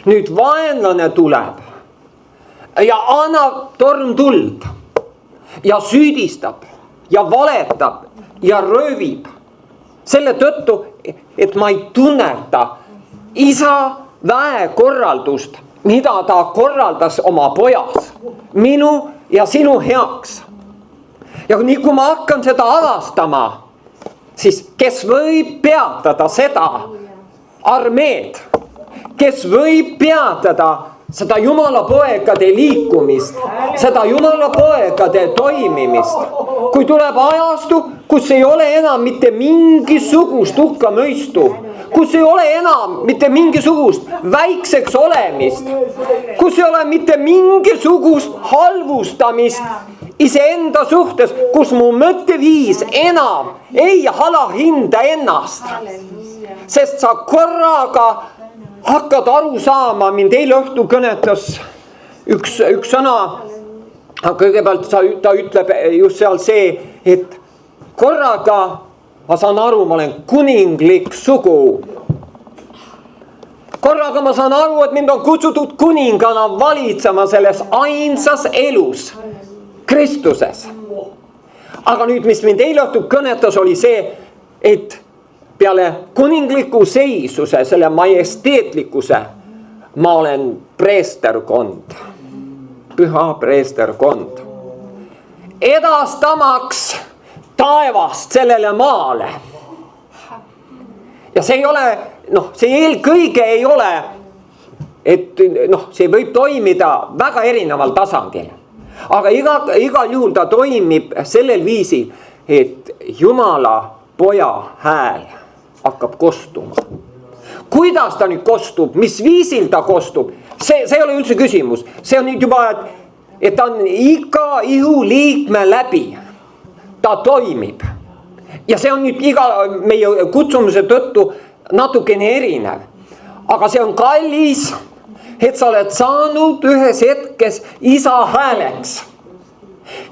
Speaker 1: Nüüd vaenlane tuleb ja annab tormtuld ja süüdistab ja valetab ja röövib. Selle tõttu, et ma ei tunneta isa väekorraldust, mida ta korraldas oma pojas, minu ja sinu heaks. Ja nii kui ma hakkan seda avastama, siis kes võib peatada seda armeed, kes võib peatada seda Jumala poegade liikumist, seda Jumala poegade toimimist. Kui tuleb ajastu, kus ei ole enam mitte mingisugust hukkamõistu, kus ei ole enam mitte mingisugust väikseks olemist, kus ei ole mitte mingisugust halvustamist iseenda suhtes, kus mu mõtteviis enam ei alahinda ennast. Sest sa korraga hakkad aru saama, mind eile õhtu kõnetas üks sõna, kõigepealt ta ütleb just seal see, et korraga ma saan aru, ma olen kuninglik sugu. Korraga ma saan aru, et mind on kutsutud kuningana valitsema selles ainsas elus, Kristuses. Aga nüüd, mis mind eile õhtu kõnetas, oli see, et peale kuningliku seisuse, selle majesteetlikkuse, ma olen preesterkond, püha preesterkond, edastamaks taevast sellele maale. Ja see ei ole, see eelkõige ei ole, et see võib toimida väga erineval tasandil. Aga igal juhul ta toimib sellel viisil, et Jumala poja hääl hakkab kostuma. Kuidas ta nüüd kostub, mis viisil ta kostub, see ei ole üldse küsimus. See on nüüd juba, et ta on iga ihuliikme läbi. Ta toimib. Ja see on nüüd iga meie kutsumise tõttu natukene erinev. Aga see on kallis, et sa oled saanud ühes hetkes isa hääleks.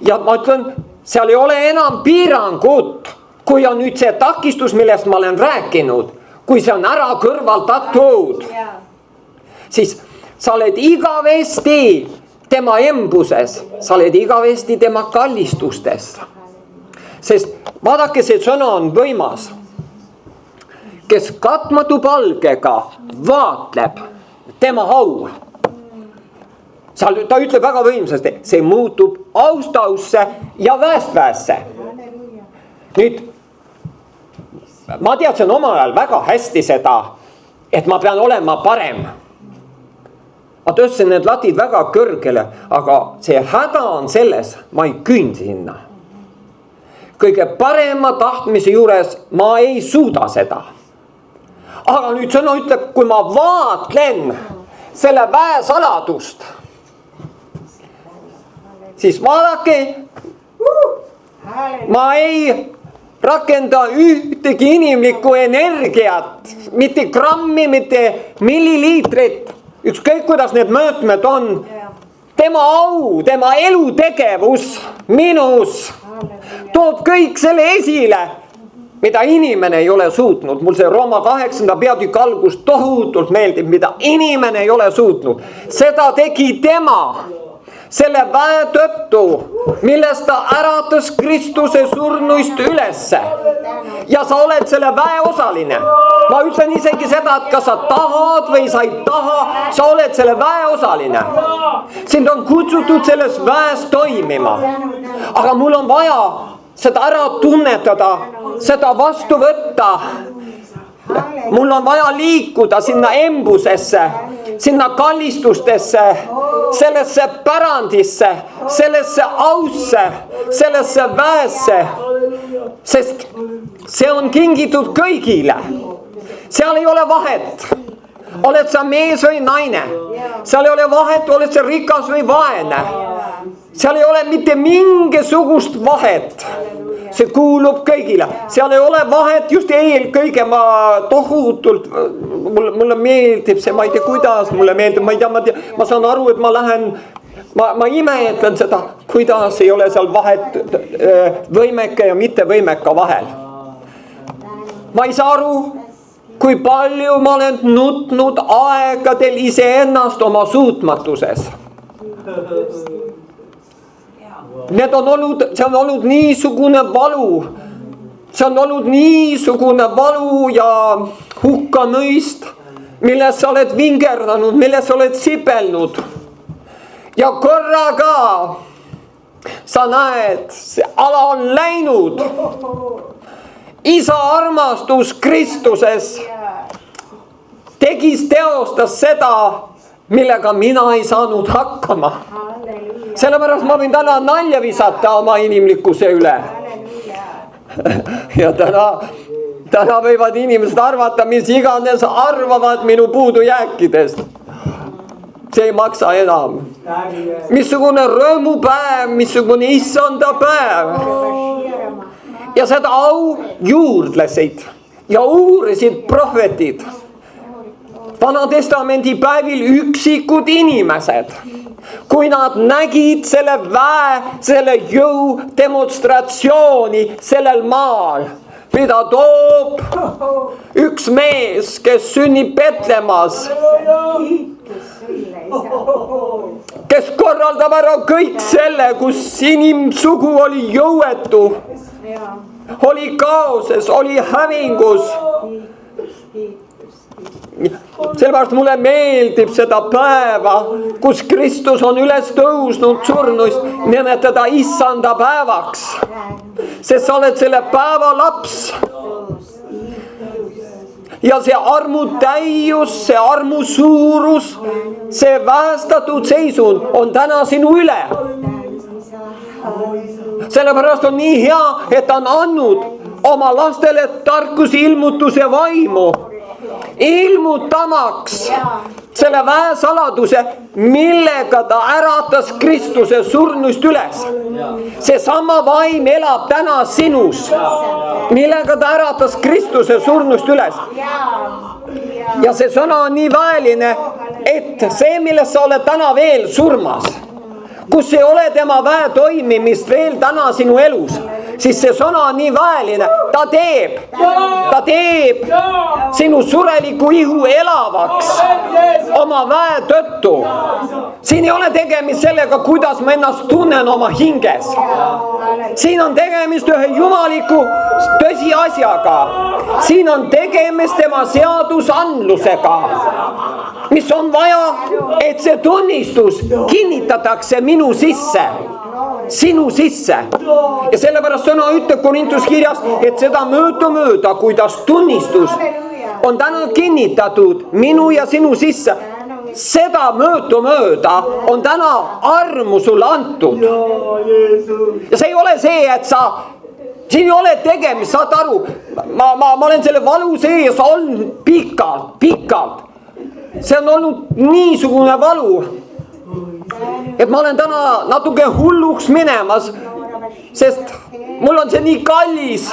Speaker 1: Ja ma ütlen, seal ei ole enam piirangut, kui on nüüd see takistus, millest ma olen rääkinud, kui see on ära kõrvaldatud, siis sa oled igavesti tema embuses, sa oled igavesti tema kallistustes. Sest vaadake, see sõna on võimas. Kes katmatu palgega vaatleb tema au. Ta ütleb väga võimsasti, see muutub austausse ja väestväesse. Nüüd, ma teadsin omal ajal väga hästi seda, et ma pean olema parem. Ma tõstsin need latid väga kõrgele, aga see häda on selles, ma ei küünd sinna. Kõige parema tahtmise juures ma ei suuda seda. Aga nüüd sõna ütleb, kui ma vaatlen selle väesaladust, siis vaadake, ma ei rakenda ühtegi inimlikku energiat, mitte grammi, mitte milliliitrit, ükskõik kuidas need mõõtmed on. Tema au, tema elutegevus minus toob kõik selle esile, mida inimene ei ole suutnud. Mul see Rooma 8. peatükk algus tohutult meeldib, mida inimene ei ole suutnud. Seda tegi tema selle väe tõttu, millest ta äratas Kristuse surnuist ülesse. Ja sa oled selle väe osaline. Ma ütlen isegi seda, et kas sa tahad või sa ei taha, sa oled selle väe osaline. Sind on kutsutud selles väes toimima. Aga mul on vaja seda ära tunnetada, seda vastu võtta. Mul on vaja liikuda sinna embusesse, sinna kallistustesse, sellesse pärandisse, sellesse ausse, sellesse väesse. Sest see on kingitud kõigile. Seal ei ole vahet, oled sa mees või naine. Seal ei ole vahet, oled sa rikas või vaene. Seal ei ole mitte mingisugust vahet. See kuulub kõigile. Seal ei ole vahet, just eelkõige ma tohutult, mulle meeldib see, ma ei tea kuidas, mulle meeldib, ma ei tea, ma saan aru, et ma lähen, ma imetlen seda, kuidas ei ole seal vahet võimeka ja mitte võimeka vahel. Ma ei saa aru, kui palju ma olen nutnud aegadel iseennast oma suutmatuses. See on olnud niisugune valu. See on olnud niisugune valu ja hukkamõist, milles sa oled vingerdanud, milles sa oled sipelnud. Ja korraga sa näed, see ala on läinud. Isa armastus Kristuses teostas seda, millega mina ei saanud hakkama. Sellepärast ma võin täna nalja visata oma inimlikkuse üle. Ja täna võivad inimesed arvata, mis iganes arvavad minu puudujääkidest. See ei maksa enam. Missugune rõõmupäev, missugune issanda päev. Ja seda au juurdlesid ja uurisid prohvetid. Vana testamendi päevil üksikud inimesed, kui nad nägid selle väe, selle jõu demonstratsiooni sellel maal, mida toob üks mees, kes sünnib Betlemas, kes korraldab ära kõik selle, kus inimsugu oli jõuetu, oli kaoses, oli hävingus. Sellepärast mulle meeldib seda päeva, kus Kristus on üles tõusnud surnuist, nimetada issanda päevaks. Sest sa oled selle päeva laps. Ja see armu täius, see armu suurus, see väestatud seisund on täna sinu üle. Sellepärast on nii hea, et ta on andnud oma lastele tarkuse ilmutuse vaimu. Ilmutamaks selle väesaladuse, millega ta äratas Kristuse surnuist üles. See sama vaim elab täna sinus, millega ta äratas Kristuse surnuist üles. Ja see sõna on nii väeline, et see, milles sa oled täna veel surmas, kus ei ole tema väe toimimist veel täna sinu elus, siis see sõna on nii väeline, ta teeb sinu sureliku ihu elavaks oma väe tõttu. Siin ei ole tegemist sellega, kuidas ma ennast tunnen oma hinges. Siin on tegemist ühe jumaliku tõsiasjaga. Siin on tegemist tema seadusandlusega, mis on vaja, et see tunnistus kinnitatakse minu sisse. Sinu sisse. Ja sellepärast sõna ütleb Korintuse kirjas, et seda mööda, kuidas tunnistus on täna kinnitatud minu ja sinu sisse. Seda mööda on täna armu sulle antud. Ja see ei ole see, et siin ei ole tegemist, saad aru, ma olen selle valu sees olnud pikalt. See on olnud niisugune valu, et ma olen täna natuke hulluks minemas, sest mul on see nii kallis,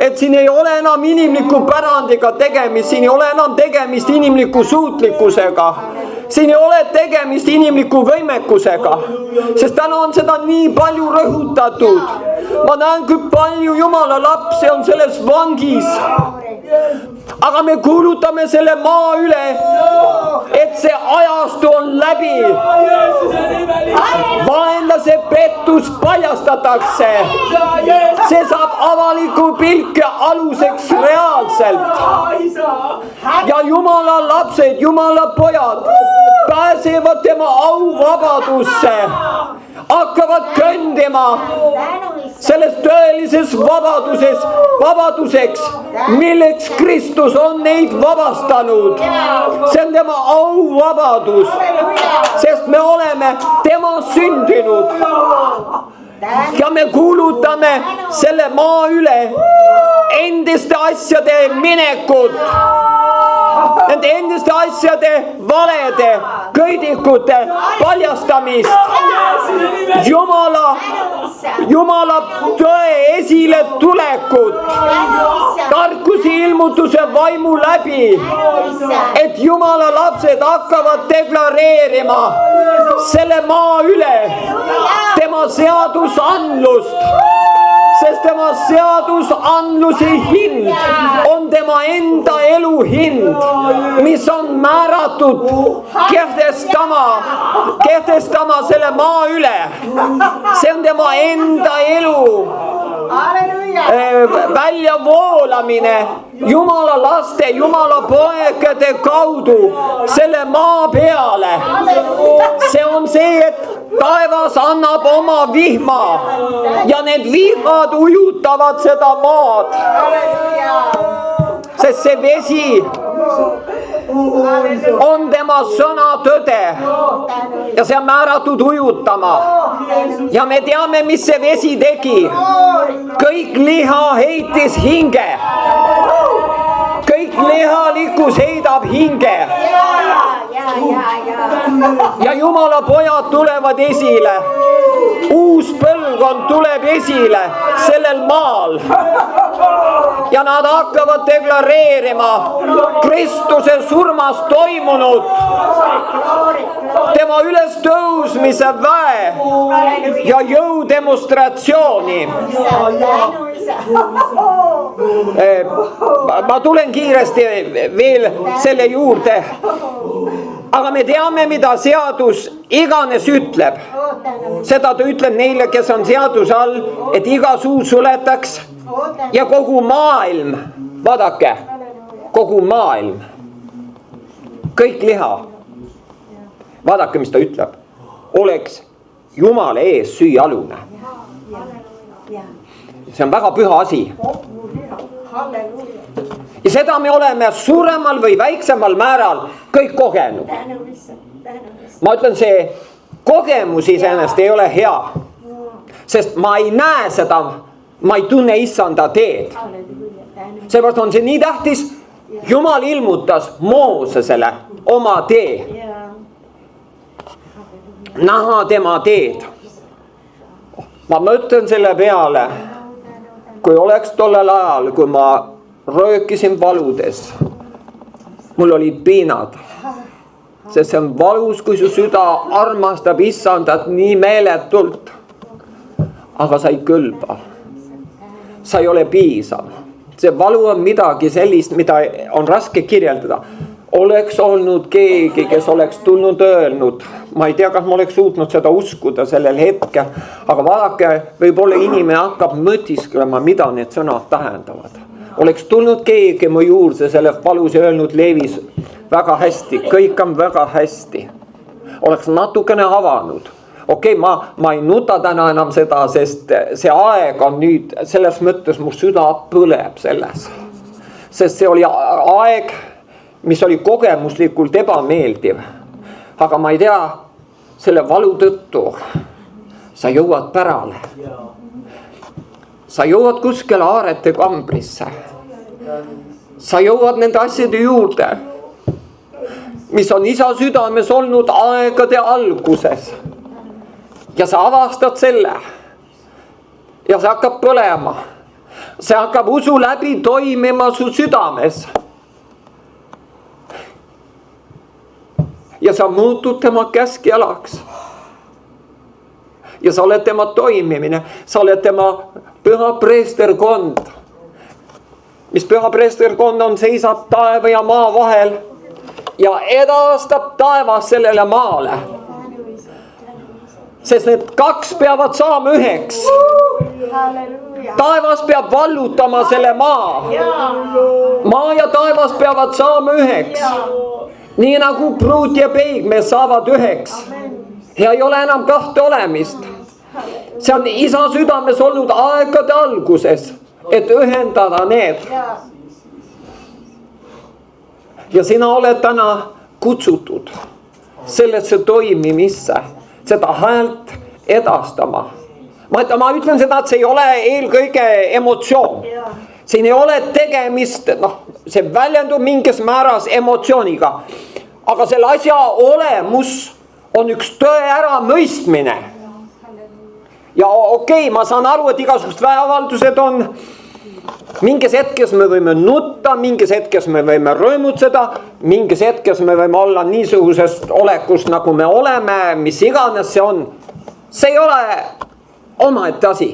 Speaker 1: et siin ei ole enam inimliku pärandiga tegemist, siin ei ole enam tegemist inimliku suutlikkusega, siin ei ole tegemist inimliku võimekusega, sest täna on seda nii palju rõhutatud. Ma näen, kui palju Jumala lapsi on selles vangis. Aga me kuulutame selle maa üle, et see ajastu on läbi. Vaenlase pettus paljastatakse. See saab avaliku pilke aluseks reaalselt. Ja Jumala lapsed, Jumala pojad pääsevad tema auvabadusse. Hakkavad kõndima selles tõelises vabaduseks, milleks Kristus on neid vabastanud. See on tema auvabadus, sest me oleme tema sündinud. Ja me kuulutame selle maa üle endiste asjade minekut, nende endiste asjade valede, kõidikute paljastamist, Jumala tõe esile tulekut, tarkuse ilmutuse vaimu läbi, et Jumala lapsed hakkavad deklareerima selle maa üle tema seadusandlust, sest tema seadusandluse hind on tema enda elu hind, mis on määratud kehtestama selle maa üle. See on tema enda elu väljavoolamine Jumala laste, Jumala poegade kaudu selle maa peale. See on see, et taevas annab oma vihma ja need vihmad ujutavad seda maad. Sest see vesi on tema sõna tõde ja see on määratud ujutama. Ja me teame, mis see vesi tegi. Kõik liha heitis hinge. Kõik lihalikkus heidab hinge. Ja Jumala pojad tulevad esile. Uus põlvkond tuleb esile sellel maal. Ja nad hakkavad deklareerima Kristuse surmast toimunud, tema ülestõusmise väe ja jõudemonstratsiooni. Ma tulen kiiresti veel selle juurde. Aga me teame, mida seadus iganes ütleb. Seda ta ütleb neile, kes on seaduse all, et iga suu suletaks ja kogu maailm, vaadake, kogu maailm, kõik liha, vaadake, mis ta ütleb, oleks Jumala ees süüalune. See on väga püha asi. Ja seda me oleme suuremal või väiksemal määral kõik kogenud. Ma ütlen, see kogemus iseenesest ei ole hea, sest ma ei näe seda, ma ei tunne issanda teed. Seepärast on see nii tähtis, Jumal ilmutas Moosesele oma tee. Näha tema teed. Ma mõtlen selle peale, kui oleks tollel ajal, kui ma röökisin valudes, mul olid piinad, sest see on valus, kui su süda armastab issandat nii meeletult, aga sa ei kõlba, sa ei ole piisav. See valu on midagi sellist, mida on raske kirjeldada. Oleks olnud keegi, kes oleks tulnud öelnud, ma ei tea, kas ma oleks suutnud seda uskuda sellel hetkel, aga vaadake, võib-olla inimene hakkab mõtisklema, mida need sõnad tähendavad. Oleks tulnud keegi mu juurde sellest valus ja öelnud, Leevis, väga hästi, kõik on väga hästi. Oleks natukene avanud. Okei, ma ei nuta täna enam seda, sest see aeg on nüüd, selles mõttes mu süda põleb selles. Sest see oli aeg, mis oli kogemuslikult ebameeldiv. Aga ma ei tea, selle valu tõttu sa jõuad pärale. Sa jõuad kuskile aarete kambrisse. Sa jõuad nende asjade juurde, mis on isa südames olnud aegade alguses. Ja sa avastad selle. Ja see hakkab põlema. See hakkab usu läbi toimima su südames. Ja sa muutud tema käskjalaks. Ja sa oled tema toimimine. Sa oled tema püha preesterkond. Mis püha preesterkond on, seisab taeva ja maa vahel. Ja edastab taevas sellele maale. Sest need kaks peavad saama üheks. Taevas peab vallutama selle maa. Maa ja taevas peavad saama üheks. Nii nagu pruut ja peigme saavad üheks. Ja ei ole enam kahte olemist. See on isa südames olnud aegade alguses, et ühendada need. Ja sina oled täna kutsutud sellesse toimimisse, seda häält edastama. Ma ütlen seda, et see ei ole eelkõige emotsioon. Siin ei ole tegemist, see väljendub mingis määras emotsiooniga. Aga selle asja olemus on üks tõe ära mõistmine. Ja okei, ma saan aru, et igasugust väeavaldused on. Mingis hetkes me võime nutta, mingis hetkes me võime rõõmutseda, mingis hetkes me võime olla niisugusest olekust, nagu me oleme, mis iganes see on. See ei ole omaette asi.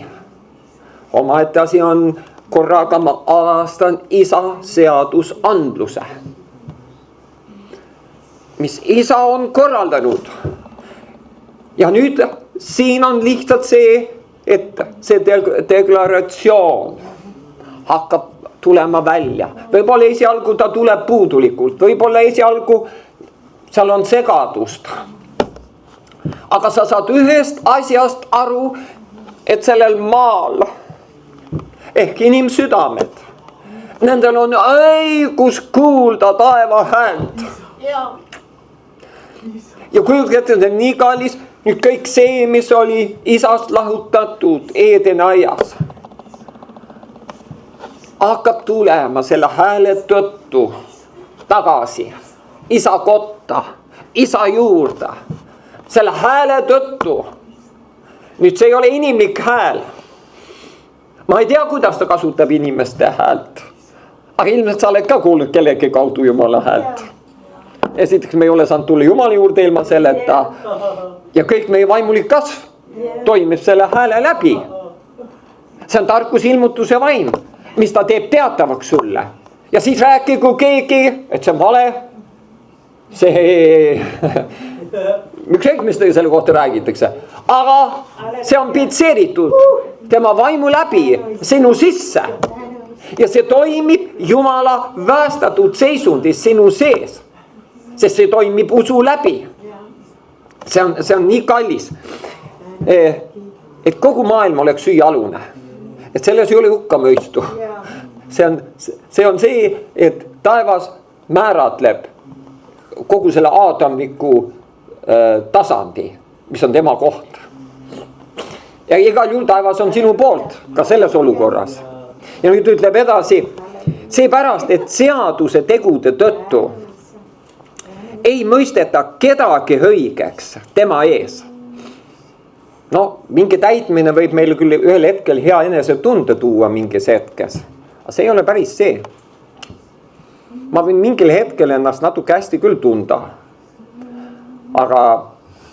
Speaker 1: omaette asi on, korraga ma avastan isa seadusandluse, mis isa on korraldanud. Ja nüüd siin on lihtsalt see, et see deklaratsioon hakkab tulema välja. Võib-olla esialgu ta tuleb puudulikult, võib-olla esialgu seal on segadust. Aga sa saad ühest asjast aru, et sellel maal ehk inimsüdamed, nendel on õigus kuulda taeva häält. Ja kujutage ette, see on nii kallis, nüüd kõik see, mis oli isast lahutatud Eedeni aias, hakkab tulema selle hääle tõttu tagasi isa kotta, isa juurde. Selle hääle tõttu. Nüüd see ei ole inimlik hääl. Ma ei tea, kuidas ta kasutab inimeste häält. Aga ilmselt sa oled ka kuulnud kellegi kaudu Jumala häält. Esiteks me ei ole saanud tulla Jumala juurde ilma selleta. Ja kõik meie vaimulik kasv toimib selle hääle läbi. See on tarkus, ilmutuse vaim, mis ta teeb teatavaks sulle. Ja siis rääkigu keegi, et see on vale. See ükskõik, mis selle kohta räägitakse. Aga see on pitseeritud tema vaimu läbi sinu sisse. Ja see toimib Jumala väestatud seisundis sinu sees. Sest see toimib usu läbi. See on nii kallis. Et kogu maailm oleks süüalune. Et selles ei ole hukkamõistu. See on see, et taevas määratleb kogu selle aadamliku tasandi, mis on tema koht. Ja igal juhul taevas on sinu poolt, ka selles olukorras. Ja nüüd ütleb edasi, seepärast, et seaduse tegude tõttu ei mõisteta kedagi õigeks tema ees. No, mingi täitmine võib meile küll ühel hetkel hea enesetunde tuua mingis hetkes. Aga see ei ole päris see. Ma võin mingil hetkel ennast natuke hästi küll tunda. Aga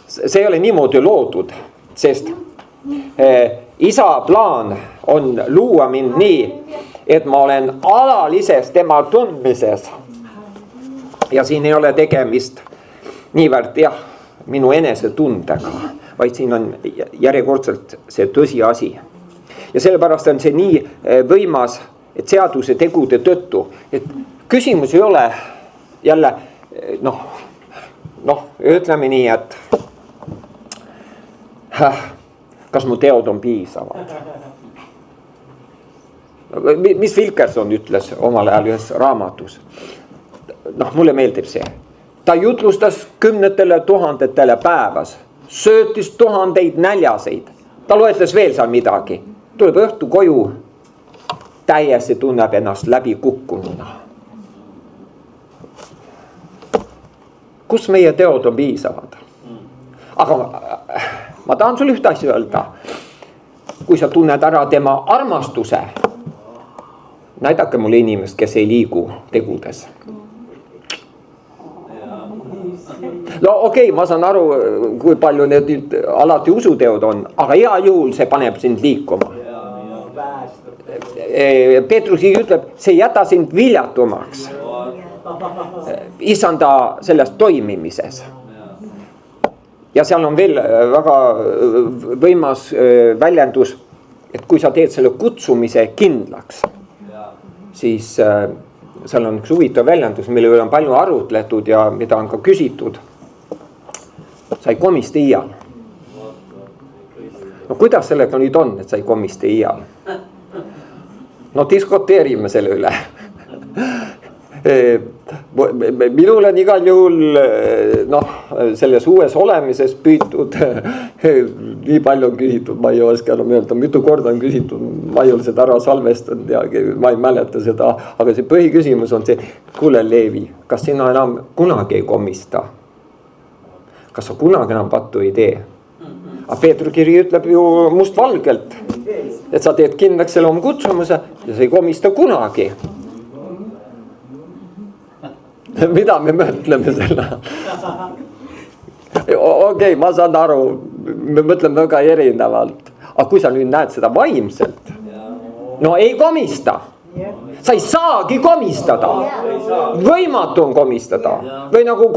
Speaker 1: see ei ole niimoodi loodud, sest isa plaan on luua mind nii, et ma olen alalises tema tundmises. Ja siin ei ole tegemist niivõrd minu enesetundega, vaid siin on järjekordselt see tõsiasi. Ja sellepärast on see nii võimas, et seaduse tegude tõttu, et küsimus ei ole jälle, ütleme nii, et kas mu teod on piisavad. Mis Wilkerson ütles omal ajal ühes raamatus. Mulle meeldib see. Ta jutlustas 10 000 päevas, söötis 1000 näljaseid. Ta loetles veel seal midagi. Tuleb õhtu koju, täiesti tunneb ennast läbi kukkununa. Kus meie teod on piisavad? Aga ma tahan sulle ühte asja öelda. Kui sa tunned ära tema armastuse, näidake mulle inimest, kes ei liigu tegudes. No okei, ma saan aru, kui palju need nüüd alati usuteod on, aga heal juhul see paneb sind liikuma. Peetrus ütleb, see jäta sind viljatumaks. Isanda selles toimimises. Ja seal on veel väga võimas väljendus, et kui sa teed selle kutsumise kindlaks, siis seal on üks huvitav väljendus, mille üle on palju arutletud ja mida on ka küsitud. Sa ei komista iial. No kuidas sellega nüüd on, et sa ei komista iial? No diskuteerime selle üle. Minul on igal juhul selles uues olemises püütud, nii palju on küsitud, ma ei oska enam öelda, mitu korda on küsitud, ma ei ole seda ära salvestanud ja ma ei mäleta seda, aga see põhiküsimus on see, kuule Leevi, kas sina enam kunagi ei komista? Kas sa kunagi enam pattu ei tee? Aga Peetri kiri ütleb ju mustvalgelt, et sa teed kindlaks selle oma kutsumuse ja sa ei komista kunagi. Mida me mõtleme selle? Okei, ma saan aru, me mõtleme väga erinevalt. Aga kui sa nüüd näed seda vaimselt, no ei komista. Sa ei saagi komistada. Võimatu on komistada. Või nagu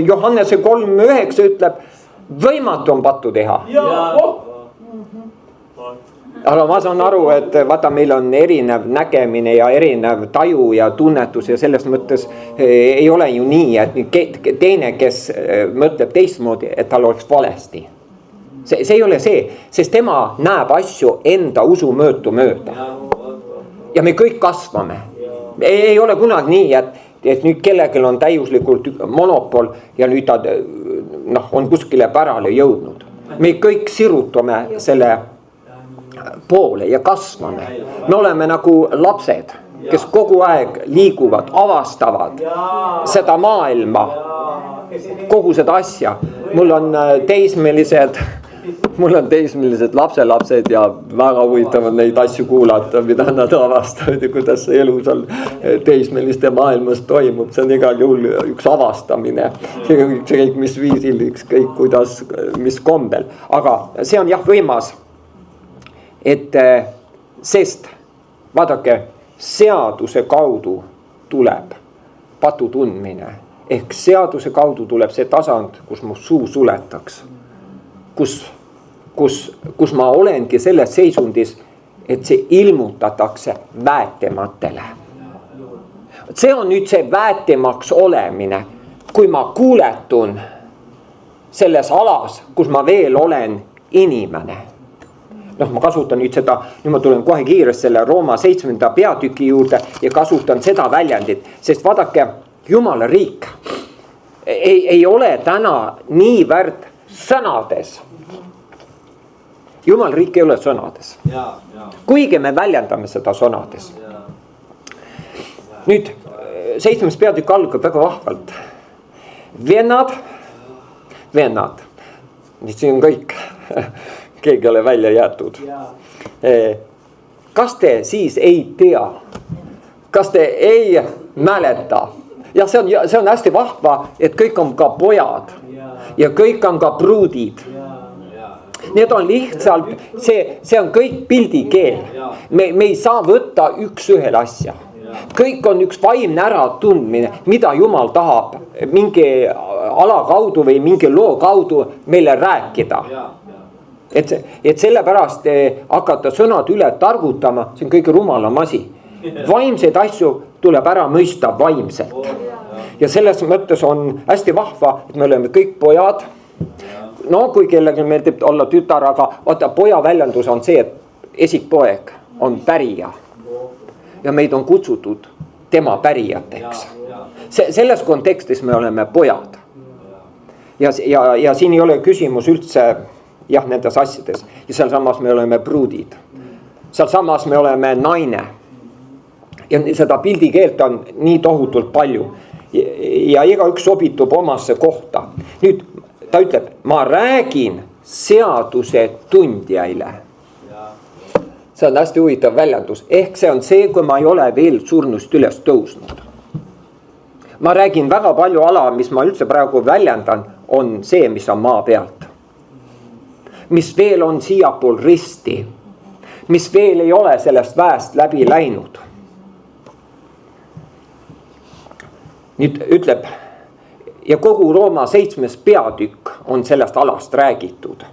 Speaker 1: Johannese 3:9 ütleb, võimatu on pattu teha. Aga ma saan aru, et vaata, meil on erinev nägemine ja erinev taju ja tunnetus ja selles mõttes ei ole ju nii, et teine, kes mõtleb teistmoodi, et tal oleks valesti. See ei ole see, sest tema näeb asju enda usumöötu mööda. Ja me kõik kasvame. Ei ole kunagi nii, et nüüd kellelgi on täiuslikult monopol ja nüüd ta on kuskile pärale jõudnud. Me kõik sirutame selle poole ja kasvame. Me oleme nagu lapsed, kes kogu aeg liiguvad, avastavad seda maailma, kogu seda asja. Mul on teismelised lapselapsed ja väga huvitavad neid asju kuulata, mida nad avastavad ja kuidas see elu seal teismeliste maailmas toimub. See on igal juhul üks avastamine. Ükskõik mis viisil, ükskõik kuidas, mis kombel. Aga see on jah võimas, et sest vaadake, seaduse kaudu tuleb patu tundmine. Ehk seaduse kaudu tuleb see tasand, kus mu suu suletaks. Kus ma olengi selles seisundis, et see ilmutatakse väetematele. See on nüüd see väetemaks olemine, kui ma kuuletun selles alas, kus ma veel olen inimene. Ma kasutan nüüd seda, nüüd ma tulen kohe kiiresti selle Rooma 7. peatüki juurde ja kasutan seda väljendit, sest vaadake, Jumala riik ei ole täna niivõrd sõnades. Jumala riik ei ole sõnades. Kuigi me väljendame seda sõnades. Nüüd 7. peatükk algab väga vahvalt. Vennad. Nüüd siin on kõik. Keegi ei ole välja jäetud. Kas te siis ei tea? Kas te ei mäleta? Ja see on hästi vahva, et kõik on ka pojad. Ja kõik on ka pruudid. Need on lihtsalt, see on kõik pildikeel. Me ei saa võtta üks ühel asja. Kõik on üks vaimne äratundmine, mida Jumal tahab mingi ala kaudu või mingi loo kaudu meile rääkida. Et sellepärast hakata sõnad üle targutama, see on kõige rumalam asi. Vaimseid asju tuleb ära mõista vaimselt. Ja selles mõttes on hästi vahva, et me oleme kõik pojad. No kui kellegi meeldib olla tütar, aga vaata, poja väljendus on see, et esikpoeg on pärija. Ja meid on kutsutud tema pärijateks. Selles kontekstis me oleme pojad. Ja siin ei ole küsimus üldse nendes asjades. Ja seal samas me oleme pruudid. Seal samas me oleme naine. Ja seda pildikeelt on nii tohutult palju. Ja igaüks sobitub omasse kohta. Nüüd ta ütleb, ma räägin seaduse tundjaile. See on hästi huvitav väljendus. Ehk see on see, kui ma ei ole veel surnust üles tõusnud. Ma räägin väga palju ala, mis ma üldse praegu väljendan, on see, mis on maa pealt. Mis veel on siiapool risti. Mis veel ei ole sellest väest läbi läinud. Nüüd ütleb, ja kogu Rooma 7. peatükk on sellest alast räägitud.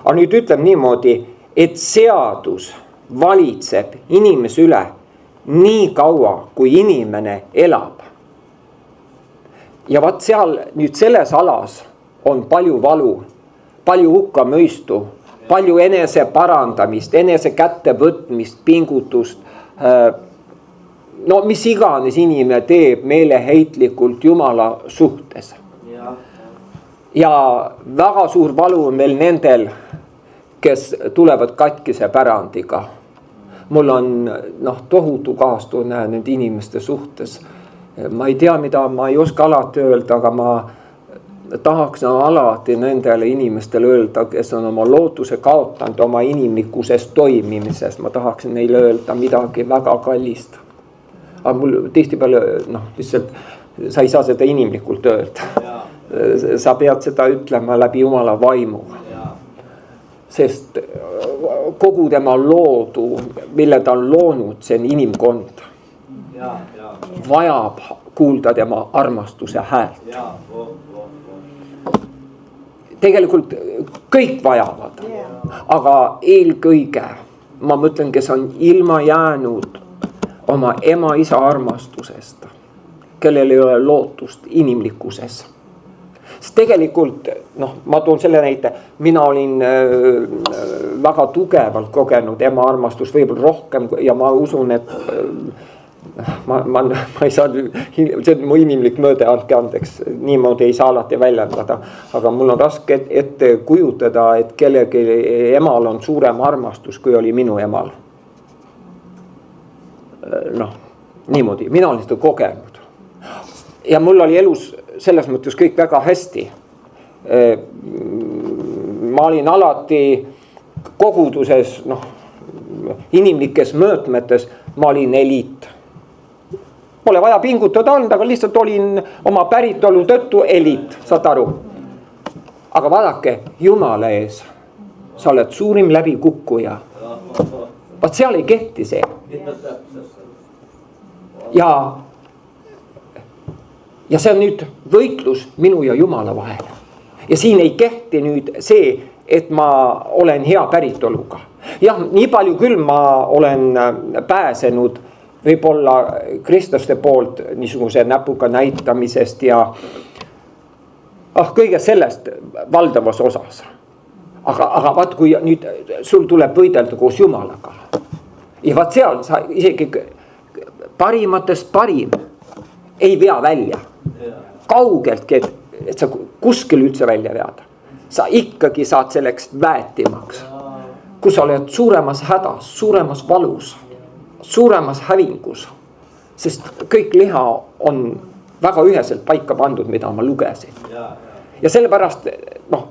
Speaker 1: Aga nüüd ütleb niimoodi, et seadus valitseb inimese üle nii kaua, kui inimene elab. Ja vaat seal nüüd selles alas on palju valu, palju hukkamõistu, palju enese parandamist, enese kätte võtmist, pingutust. No mis iganes inimene teeb meeleheitlikult Jumala suhtes. Ja väga suur valu on meil nendel, kes tulevad katkise pärandiga. Mul on tohutu kaastunne nende inimeste suhtes. Ma ei tea, mida ma ei oska alati öelda, aga ma tahaks alati nendele inimestele öelda, kes on oma lootuse kaotanud oma inimlikkusest toimimisest. Ma tahaksin neile öelda midagi väga kallist. Aga mul tihtipeale, lihtsalt sa ei saa seda inimlikult öelda. Sa pead seda ütlema läbi Jumala vaimu. sest kogu tema loodu, mille ta on loonud, see on inimkond, vajab kuulda tema armastuse häält. Tegelikult kõik vajavad, aga eelkõige ma mõtlen, kes on ilma jäänud oma ema-isa armastusest, kellel ei ole lootust inimlikkuses. Sest tegelikult, ma toon selle näite, mina olin väga tugevalt kogenud ema armastust, võib-olla rohkem ja ma usun, et ma ei saa, see on mu inimlik mõõde, andke andeks, niimoodi ei saa alati väljendada, aga mul on raske ette kujutada, et kellegi emal on suurem armastus, kui oli minu emal. Niimoodi, mina olin seda kogenud ja mul oli elus selles mõttes kõik väga hästi. Ma olin alati koguduses, inimlikes mõõtmetes, ma olin eliit. Pole vaja pingutada anda, aga lihtsalt olin oma päritolu tõttu eliit, saad aru. Aga vaadake, Jumala ees, sa oled suurim läbikukkuja. Vaat seal ei kehti see. Ja see on nüüd võitlus minu ja Jumala vahel. Ja siin ei kehti nüüd see, et ma olen hea päritoluga. Jah, nii palju küll ma olen pääsenud võib-olla kristlaste poolt niisuguse näpuga näitamisest ja kõige sellest valdavas osas. Aga vaat kui nüüd sul tuleb võidelda koos Jumalaga. Ja vaat seal sa isegi parimatest parim ei vea välja. Kaugeltki, et sa kuskil üldse välja veada. Sa ikkagi saad selleks väetimaks. Kui sa oled suuremas hädas, suuremas valus, suuremas hävingus, sest kõik liha on väga üheselt paika pandud, mida ma lugesin. Ja sellepärast,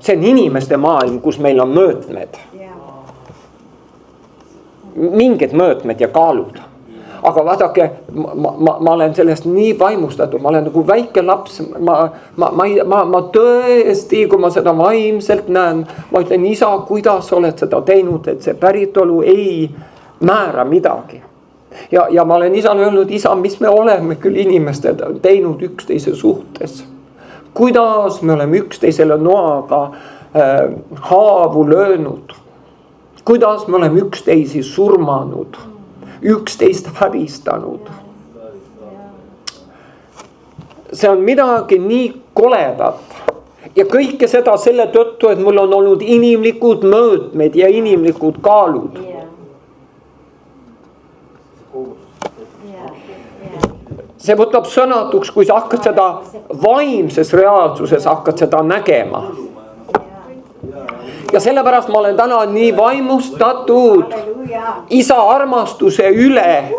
Speaker 1: see on inimeste maailm, kus meil on mõõtmed. Mingid mõõtmed ja kaalud. Aga vaadake, ma olen sellest nii vaimustatud, ma olen nagu väike laps, ma tõesti, kui ma seda vaimselt näen, ma ütlen, isa, kuidas oled seda teinud, et see päritolu ei määra midagi. Ja ma olen isale öelnud, isa, mis me oleme küll inimesed teinud üksteise suhtes. Kuidas me oleme üksteisele noaga haavu löönud. Kuidas me oleme üksteisi surmanud. Üksteist häbistanud. See on midagi nii koledat. Ja kõike seda selle tõttu, et mul on olnud inimlikud mõõtmed ja inimlikud kaalud. See võtab sõnatuks, kui sa hakkad seda vaimses reaalsuses hakkad seda nägema. Ja sellepärast ma olen täna nii vaimustatud isa armastuse üle,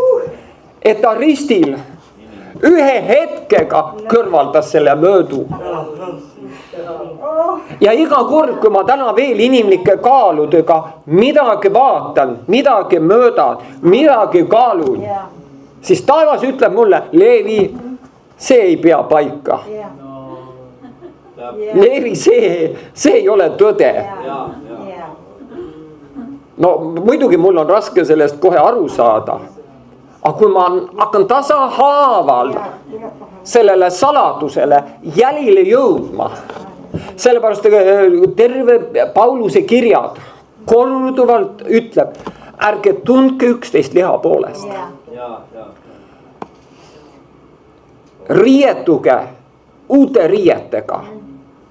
Speaker 1: et ta ristil ühe hetkega kõrvaldas selle möödu. Ja iga kord, kui ma täna veel inimlike kaaludega midagi vaatan, midagi möödan, midagi kaalun, siis taevas ütleb mulle, Leevi, see ei pea paika. Leevi, see ei ole tõde. No muidugi mul on raske sellest kohe aru saada. Aga kui ma hakkan tasahaaval sellele saladusele jälile jõudma, sellepärast terve Pauluse kirjad korduvalt ütleb, ärge tundke üksteist liha poolest. Riietuge uute riietega,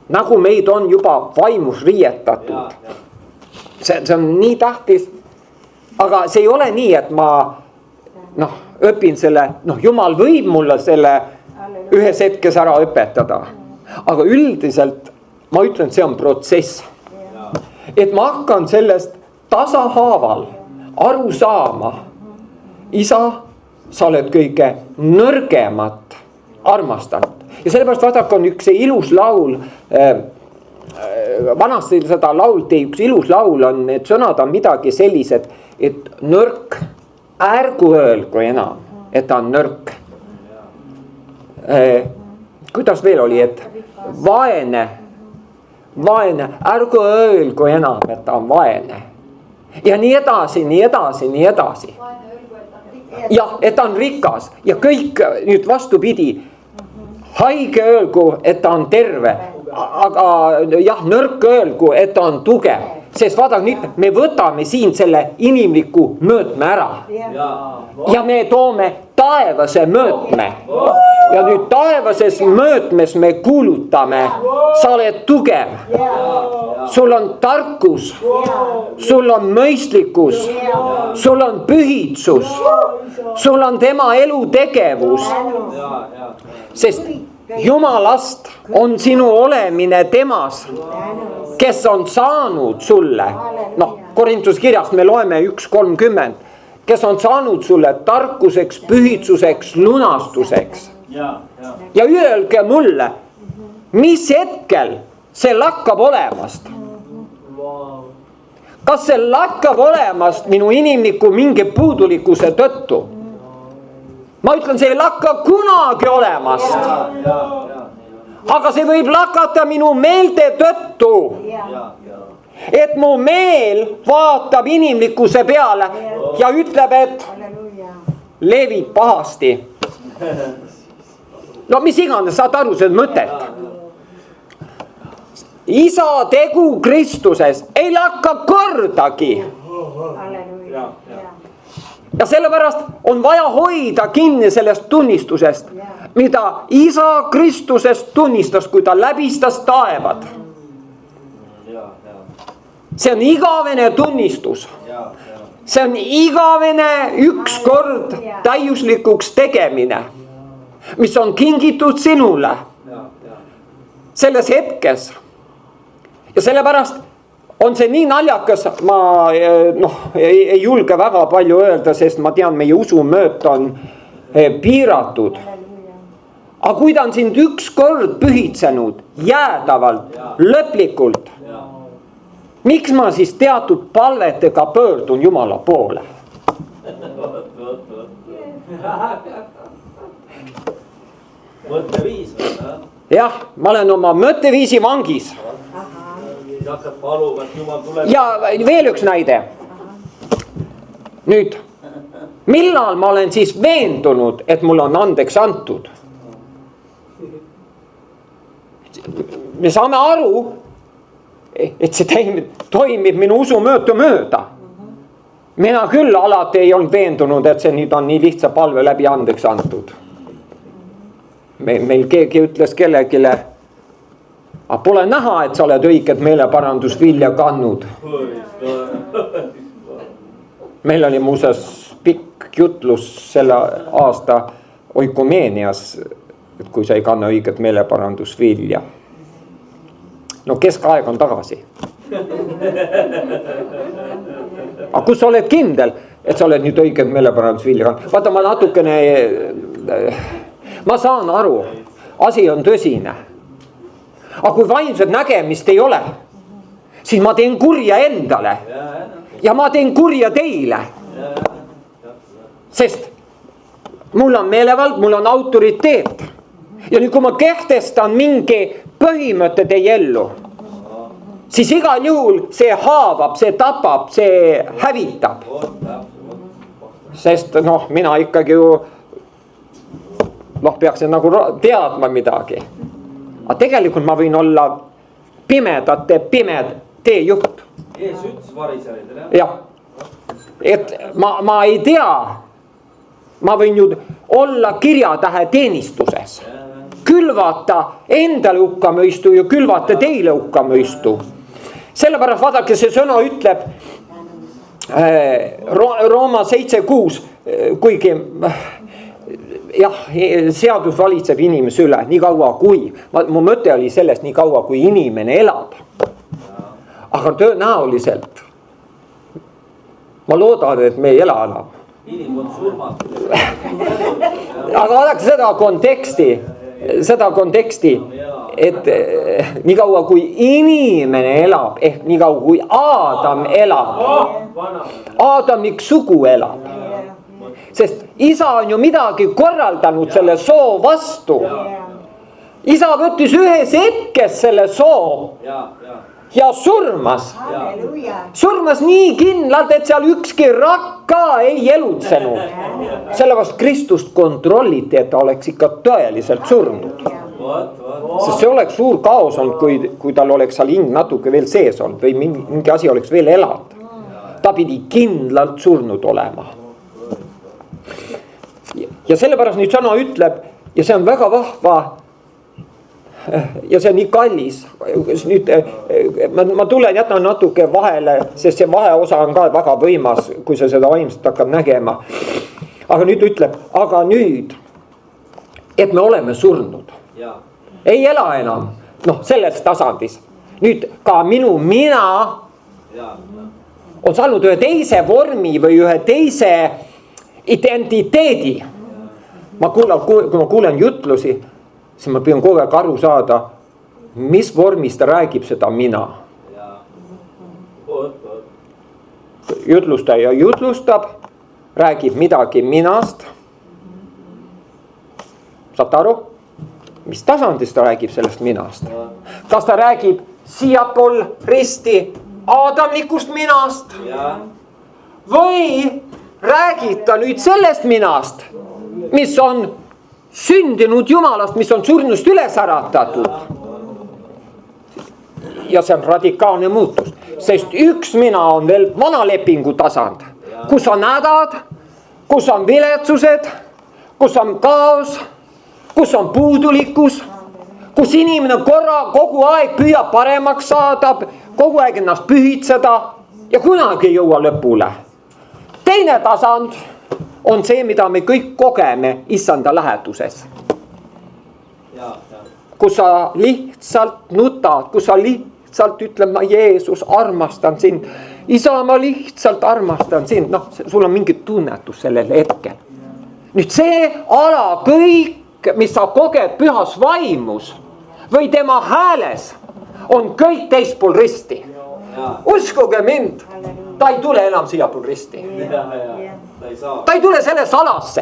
Speaker 1: nagu meid on juba vaimus riietatud. See on nii tähtis, aga see ei ole nii, et ma õpin selle, Jumal võib mulle selle ühes hetkes ära õpetada. Aga üldiselt ma ütlen, see on protsess. Et ma hakkan sellest tasahaaval aru saama. Isa, sa oled kõige nõrgemat armastanud. Ja sellepärast vaadake, on üks ilus laul, vanasti seda laulti, üks ilus laul on, et sõnad on midagi sellised, et nõrk, ärgu öelgu enam, et ta on nõrk. Kuidas veel oli, et vaene, vaene, ärgu öelgu enam, et ta on vaene. Ja nii edasi, nii edasi, nii edasi. Jah, et ta on rikas ja kõik nüüd vastupidi. Haige öelgu, et ta on terve, aga jah, nõrk öelgu, et ta on tugev. Sest vaadake nüüd, me võtame siin selle inimliku mõõtme ära. Ja me toome taevase mõõtme. Ja nüüd taevases mõõtmes me kuulutame, sa oled tugev. Sul on tarkus, sul on mõistlikkus, sul on pühitsus, sul on tema elutegevus. Sest Jumalast on sinu olemine temas, kes on saanud sulle, noh, Korintuse kirjast me loeme 1:30, kes on saanud sulle tarkuseks, pühitsuseks, lunastuseks. Ja öelge mulle, mis hetkel see lakkab olemast? Kas see lakkab olemast minu inimliku mingi puudulikkuse tõttu? Ma ütlen, see ei lakka kunagi olemast. Aga see võib lakata minu meelte tõttu. Et mu meel vaatab inimlikkuse peale ja ütleb, et levib pahasti. No mis iganes, saad aru seda mõtet. Isa tegu Kristuses ei lakka kordagi. Ja sellepärast on vaja hoida kinni sellest tunnistusest, mida isa Kristusest tunnistas, kui ta läbistas taevad. See on igavene tunnistus. See on igavene ükskord täiuslikuks tegemine, mis on kingitud sinule selles hetkes. Ja sellepärast on see nii naljakas, ma ei julge väga palju öelda, sest ma tean, meie usumööt on piiratud. Aga kui ta on sind ükskord pühitsenud, jäädavalt, lõplikult, miks ma siis teatud palvetega pöördun Jumala poole?
Speaker 2: Mõtteviis.
Speaker 1: Jah, ma olen oma mõtteviisi vangis. Ja veel üks näide. Nüüd, millal ma olen siis veendunud, et mul on andeks antud? Me saame aru, et see toimib minu usumööta mööda. Mina küll alati ei olnud veendunud, et see nüüd on nii lihtsa palve läbi andeks antud. Meil keegi ütles kellegile, aga pole näha, et sa oled õiget meeleparandusvilja kandnud. Meil oli muuseas pikk jutlus selle aasta oikumeenias, et kui sa ei kanna õiget meeleparandusvilja. No keskaeg on tagasi. Aga kus sa oled kindel, et sa oled nüüd õiget meeleparandusvilja kandnud? Vaata, ma natukene, ma saan aru, asi on tõsine. Aga kui vaimset nägemist ei ole, siis ma teen kurja endale ja ma teen kurja teile. Sest mul on meelevald, mul on autoriteet. Ja nüüd, kui ma kehtestan mingi põhimõtte teie ellu, siis igal juhul see haavab, see tapab, see hävitab. Sest mina ikkagi ju peaksin nagu teadma midagi. Aga tegelikult ma võin olla pimed teejuht.
Speaker 2: Jeesus ütles variseridele.
Speaker 1: Jah, et ma ei tea, ma võin ju olla kirjatähe teenistuses. Külvata endale hukkamõistu ja külvata teile hukkamõistu. Sellepärast vaadake, see sõna ütleb Rooma 7:6, kuigi jah, seadus valitseb inimese üle nii kaua kui, mu mõte oli sellest nii kaua kui inimene elab. Aga tõenäoliselt ma loodan, et me ei ela enam.
Speaker 2: Inimkond surmab.
Speaker 1: Aga vaadake seda konteksti, et nii kaua kui inimene elab, ehk nii kaua kui Aadam elab, Aadamlik sugu elab. Sest isa on ju midagi korraldanud selle soo vastu. isa võttis ühes hetkes selle soo ja surmas. Surmas nii kindlalt, et seal ükski rakk ka ei elutsenud. Sellepärast Kristust kontrolliti, et ta oleks ikka tõeliselt surnud. Sest see oleks suur kaos olnud, kui tal oleks seal hing natuke veel sees olnud või mingi asi oleks veel elanud. Ta pidi kindlalt surnud olema. Ja sellepärast nüüd sõna ütleb, ja see on väga vahva, ja see on nii kallis. Nüüd, ma tulen, jätan natuke vahele, sest see vaheosa on ka väga võimas, kui sa seda vaimselt hakkad nägema. Aga nüüd ütleb, aga nüüd, et me oleme surnud. Ei ela enam, selles tasandis. Nüüd ka minu mina on saanud ühe teise vormi või ühe teise identiteedi. Kui ma kuulen jutlusi, siis ma püüan kogu aeg aru saada, mis vormis ta räägib seda mina. Jutlustaja jutlustab, räägib midagi minast. Saate aru? Mis tasandist ta räägib sellest minast? Kas ta räägib siiapool risti aadamlikust minast? Või räägib ta nüüd sellest minast, mis on sündinud Jumalast, mis on surnust üles äratatud. Ja see on radikaalne muutus, sest üks mina on veel vana lepingu tasand, kus on hädad, kus on viletsused, kus on kaos, kus on puudulikkus, kus inimene kogu aeg püüab paremaks saada, kogu aeg ennast pühitseda ja kunagi ei jõua lõpule. Teine tasand on see, mida me kõik kogeme issanda läheduses. Kus sa lihtsalt nutad, kus sa lihtsalt ütled, ma Jeesus armastan sind. Isa, ma lihtsalt armastan sind. Sul on mingi tunnetus sellel hetkel. Nüüd see ala kõik, mis sa koged pühas vaimus või tema hääles, on kõik teispool risti. Uskuge mind, ta ei tule enam siiapool risti. Ta ei tule sellesse alasse.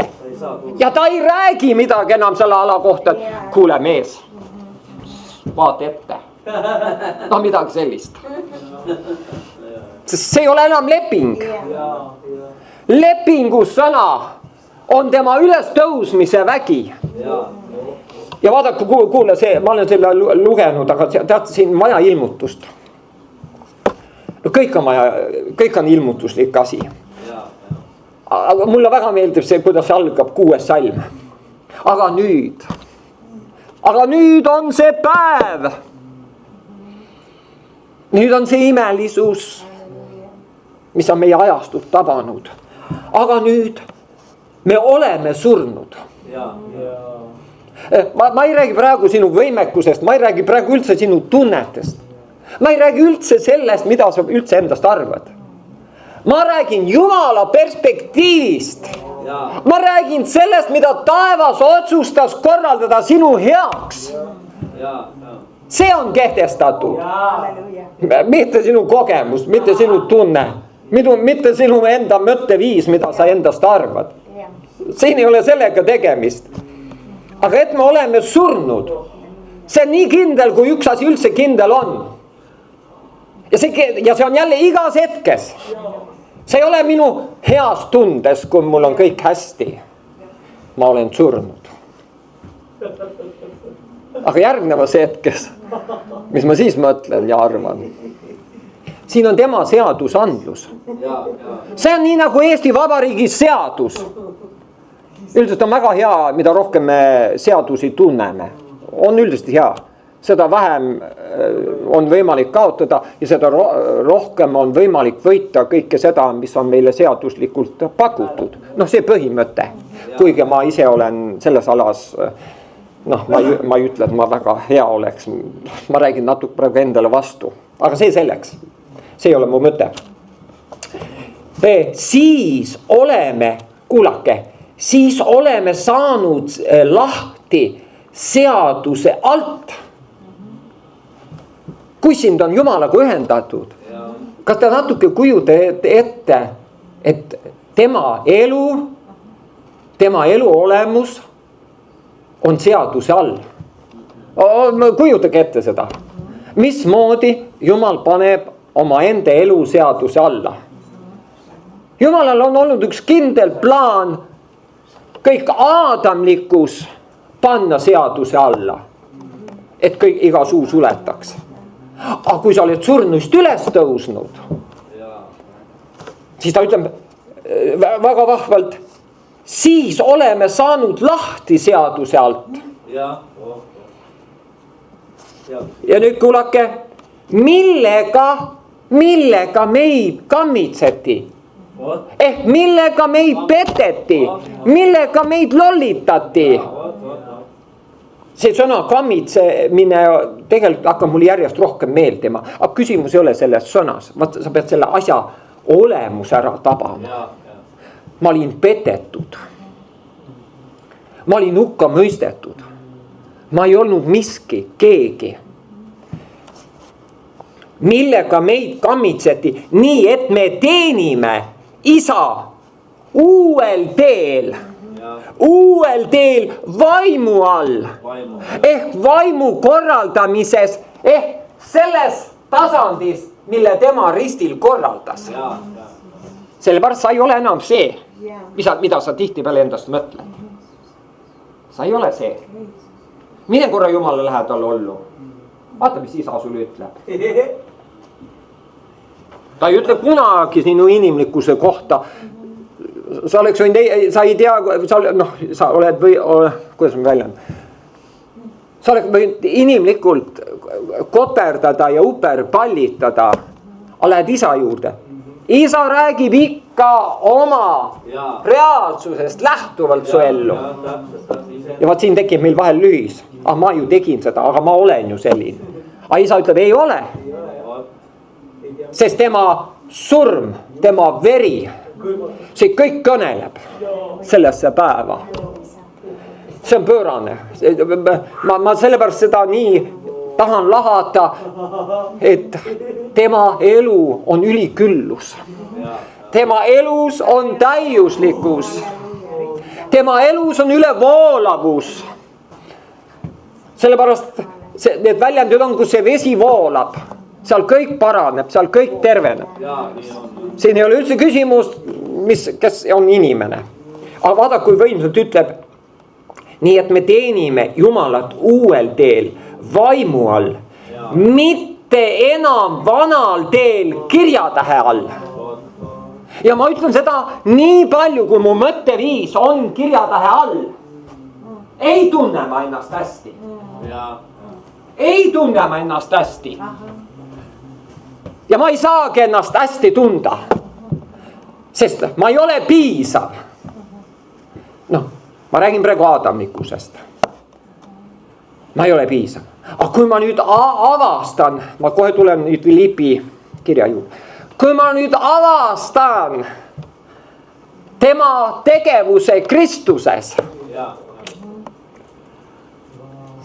Speaker 1: Ja ta ei räägi midagi enam selle ala kohta. Kuule mees, vaata ette. Midagi sellist. Sest see ei ole enam leping. Lepingu sõna on tema ülestõusmise vägi. Ja vaadake, kuule see, ma olen selle lugenud, aga teate, siin vaja ilmutust. Kõik on ilmutuslik asi. Aga mulle väga meeldib see, kuidas algab 6. salm. Aga nüüd on see päev. Nüüd on see imelisus, mis on meie ajastut tabanud. Aga nüüd me oleme surnud. Ma ei räägi praegu sinu võimekusest, ma ei räägi praegu üldse sinu tunnetest. Ma ei räägi üldse sellest, mida sa üldse endast arvad. Ma räägin Jumala perspektiivist. Ma räägin sellest, mida taevas otsustas korraldada sinu heaks. See on kehtestatud. Mitte sinu kogemus, mitte sinu tunne, mitte sinu enda mõtteviis, mida sa endast arvad. Siin ei ole sellega tegemist. Aga et me oleme surnud, see on nii kindel, kui üks asi üldse kindel on. Ja see on jälle igas hetkes. See ei ole minu heas tundes, kui mul on kõik hästi. Ma olen surnud. Aga järgnevas hetkes, mis ma siis mõtlen ja arvan, siin on tema seadusandlus. See on nii nagu Eesti Vabariigi seadus. Üldiselt on väga hea, mida rohkem me seadusi tunneme. On üldiselt hea. Seda vähem on võimalik kaotada ja seda rohkem on võimalik võita kõike seda, mis on meile seaduslikult pakutud. See põhimõte. Kuigi ma ise olen selles alas, ma ei ütle, et ma väga hea oleks. Ma räägin natuke praegu endale vastu. Aga see selleks. See ei ole mu mõte. Siis oleme, kuulake, siis oleme saanud lahti seaduse alt. Kui sind on Jumalaga ühendatud, kas te natuke kujutate ette, et tema elu olemus on seaduse all. kujutage ette seda, mismoodi Jumal paneb omaenda eluseaduse alla. Jumalal on olnud üks kindel plaan kõik aadamlikkus panna seaduse alla, et kõik iga suu suletaks. Aga kui sa oled surnuist üles tõusnud, siis ta ütleb väga vahvalt, siis oleme saanud lahti seaduse alt. Ja nüüd kuulake, millega meid kammitseti. Ehk millega meid peteti, millega meid lollitati. See sõna kammitsemine tegelikult hakkab mul järjest rohkem meeldima. Aga küsimus ei ole selles sõnas. Sa pead selle asja olemus ära tabama. Ma olin petetud. Ma olin hukka mõistetud. Ma ei olnud miski, keegi. Millega meid kammitseti, nii et me teenime isa uuel teel vaimu all. Ehk vaimu korraldamises, ehk selles tasandis, mille tema ristil korraldas. Sellepärast sa ei ole enam see, mida sa tihtipeale endast mõtled. Sa ei ole see. Mine korra Jumala lähedal ollu. Vaata, mis isa sulle ütleb. Ta ei ütle kunagi sinu inimlikkuse kohta. Sa oleks võinud, sa ei tea, sa oled või, kuidas ma väljan? Sa oleks võinud inimlikult koperdada ja uperpallitada. Lähed isa juurde. Isa räägib ikka oma reaalsusest lähtuvalt su ellu. Ja vaat siin tekib meil vahel lühis. Ma ju tegin seda, aga ma olen ju selline. Aga isa ütleb, ei ole. Sest tema surm, tema veri, see kõik kõneleb sellesse päeva. See on pöörane. Ma sellepärast seda nii tahan lahata, et tema elu on üliküllus. Tema elus on täiuslikkus. Tema elus on ülevoolavus. Sellepärast need väljendid on, kus see vesi voolab. Seal kõik paraneb, seal kõik terveneb. Siin ei ole üldse küsimus, kes on inimene. Aga vaada, kui võimsalt ütleb, nii et me teenime Jumalat uuel teel, vaimu all, mitte enam vanal teel kirjatähe all. Ja ma ütlen seda nii palju, kui mu mõtteviis on kirjatähe all. Ei tunne ma ennast hästi. Ei tunne ma ennast hästi. Ja ma ei saagi ennast hästi tunda. Sest ma ei ole piisav. Ma räägin praegu aadamlikkusest. Ma ei ole piisav. Aga kui ma nüüd avastan, ma kohe tulen nüüd Filipi kirja juurde. Kui ma nüüd avastan tema tegevuse Kristuses,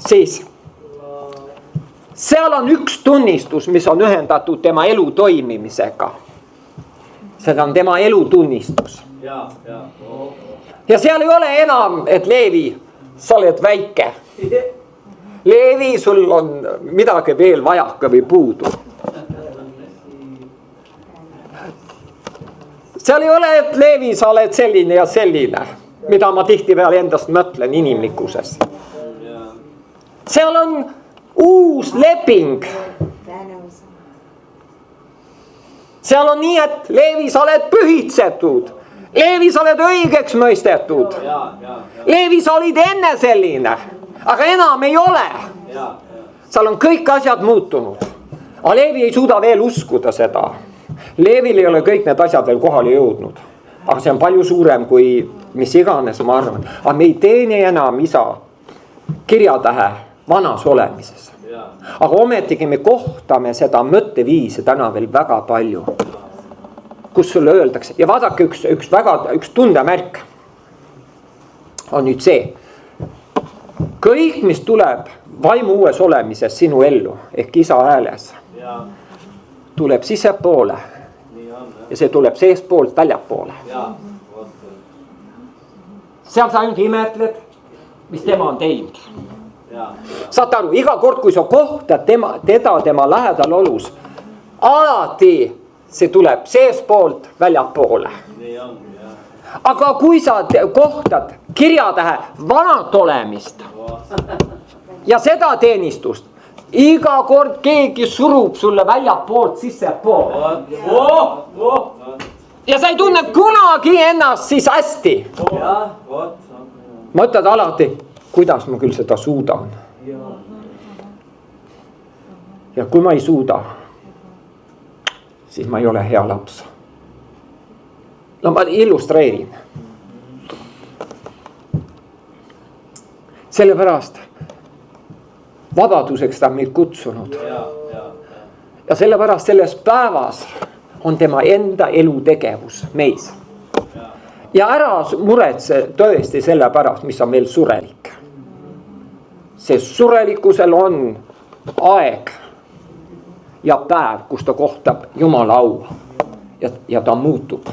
Speaker 1: siis seal on üks tunnistus, mis on ühendatud tema elu toimimisega. Seda on tema elu tunnistus. Ja seal ei ole enam, et Leevi, sa oled väike. Leevi, sul on midagi veel vajaka või puudu. Seal ei ole, et Leevi, sa oled selline ja selline, mida ma tihtipeale endast mõtlen inimlikkuses. Seal on uus leping. Seal on nii, et Leevi, sa oled pühitsetud. Leevi, sa oled õigeks mõistetud. Leevi, sa olid enne selline, aga enam ei ole. Seal on kõik asjad muutunud. Aga Leevi ei suuda veel uskuda seda. Leevil ei ole kõik need asjad veel kohale jõudnud. Aga see on palju suurem kui mis iganes, ma arvan. Aga me ei teeni enam isa kirjatähe vanas olemises. Aga ometigi me kohtame seda mõtteviisi täna veel väga palju. Kus sulle öeldakse. Ja vaadake üks tundemärk on nüüd see. Kõik, mis tuleb vaimu uues olemises sinu ellu, ehk isa hääles, tuleb sisepoole. Ja see tuleb seest poolt väljapoole. Seal sa ainult imetled, mis tema on teinud. saad aru, iga kord, kui sa kohtad teda tema lähedal olus, alati see tuleb seespoolt väljapoole. Aga kui sa kohtad kirjatähe vanat olemist ja seda teenistust, iga kord keegi surub sulle väljapoolt sissepoole. Ja sa ei tunne kunagi ennast siis hästi. Mõtled alati, kuidas ma küll seda suudan. Ja kui ma ei suuda, siis ma ei ole hea laps. No ma illustreerin. Sellepärast vabaduseks ta on meid kutsunud. Ja sellepärast selles päevas on tema enda elutegevus meis. Ja ära muretse tõesti selle pärast, mis on meil surelik. Sest surelikkusel on aeg ja päev, kus ta kohtab Jumala au ja ta muutub.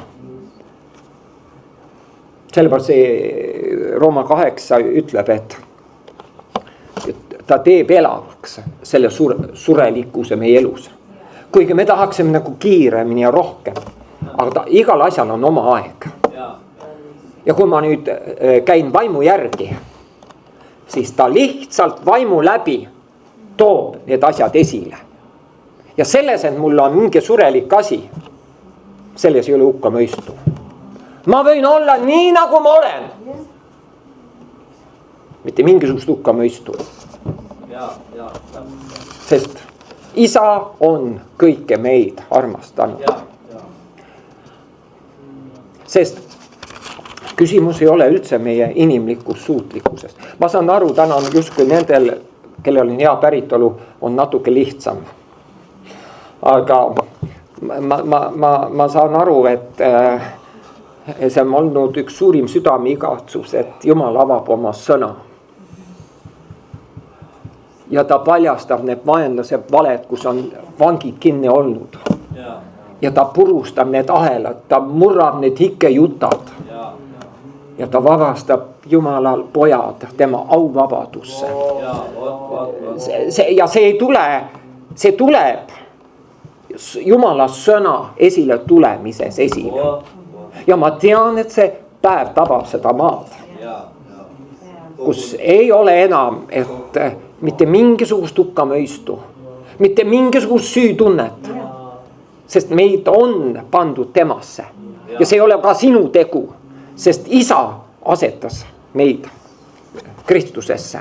Speaker 1: Sellepärast see Rooma 8 ütleb, et ta teeb elavaks selle surelikkuse meie elus. Kuigi me tahaksime nagu kiiremini ja rohkem, aga igal asjal on oma aeg. Ja kui ma nüüd käin vaimu järgi, siis ta lihtsalt vaimu läbi toob need asjad esile. Ja selles, et mul on mingi surelik asi, selles ei ole hukka mõistu. Ma võin olla nii, nagu ma olen. Mitte mingisugust hukka mõistu. Sest isa on kõike meid armastanud. Sest küsimus ei ole üldse meie inimlikus suutlikkusest. Ma saan aru, täna on justkui nendel, kellel on hea päritolu, on natuke lihtsam. Aga ma saan aru, et see on olnud üks suurim südameigatsus, et Jumal avab oma sõna. Ja ta paljastab need vaenlase valed, kus on vangid kinni olnud. Ja ta purustab need ahelad, ta murrab need hikkejutad. Ja ta vabastab Jumalal pojad tema auvabadusse. Ja see tuleb Jumala sõna esile tulemises esile. Ja ma tean, et see päev tabab seda maad, kus ei ole enam, et mitte mingisugust hukkamõistu, mitte mingisugust süütunnet, sest meid on pandud temasse. Ja see ei ole ka sinu tegu, sest isa asetas meid Kristusesse.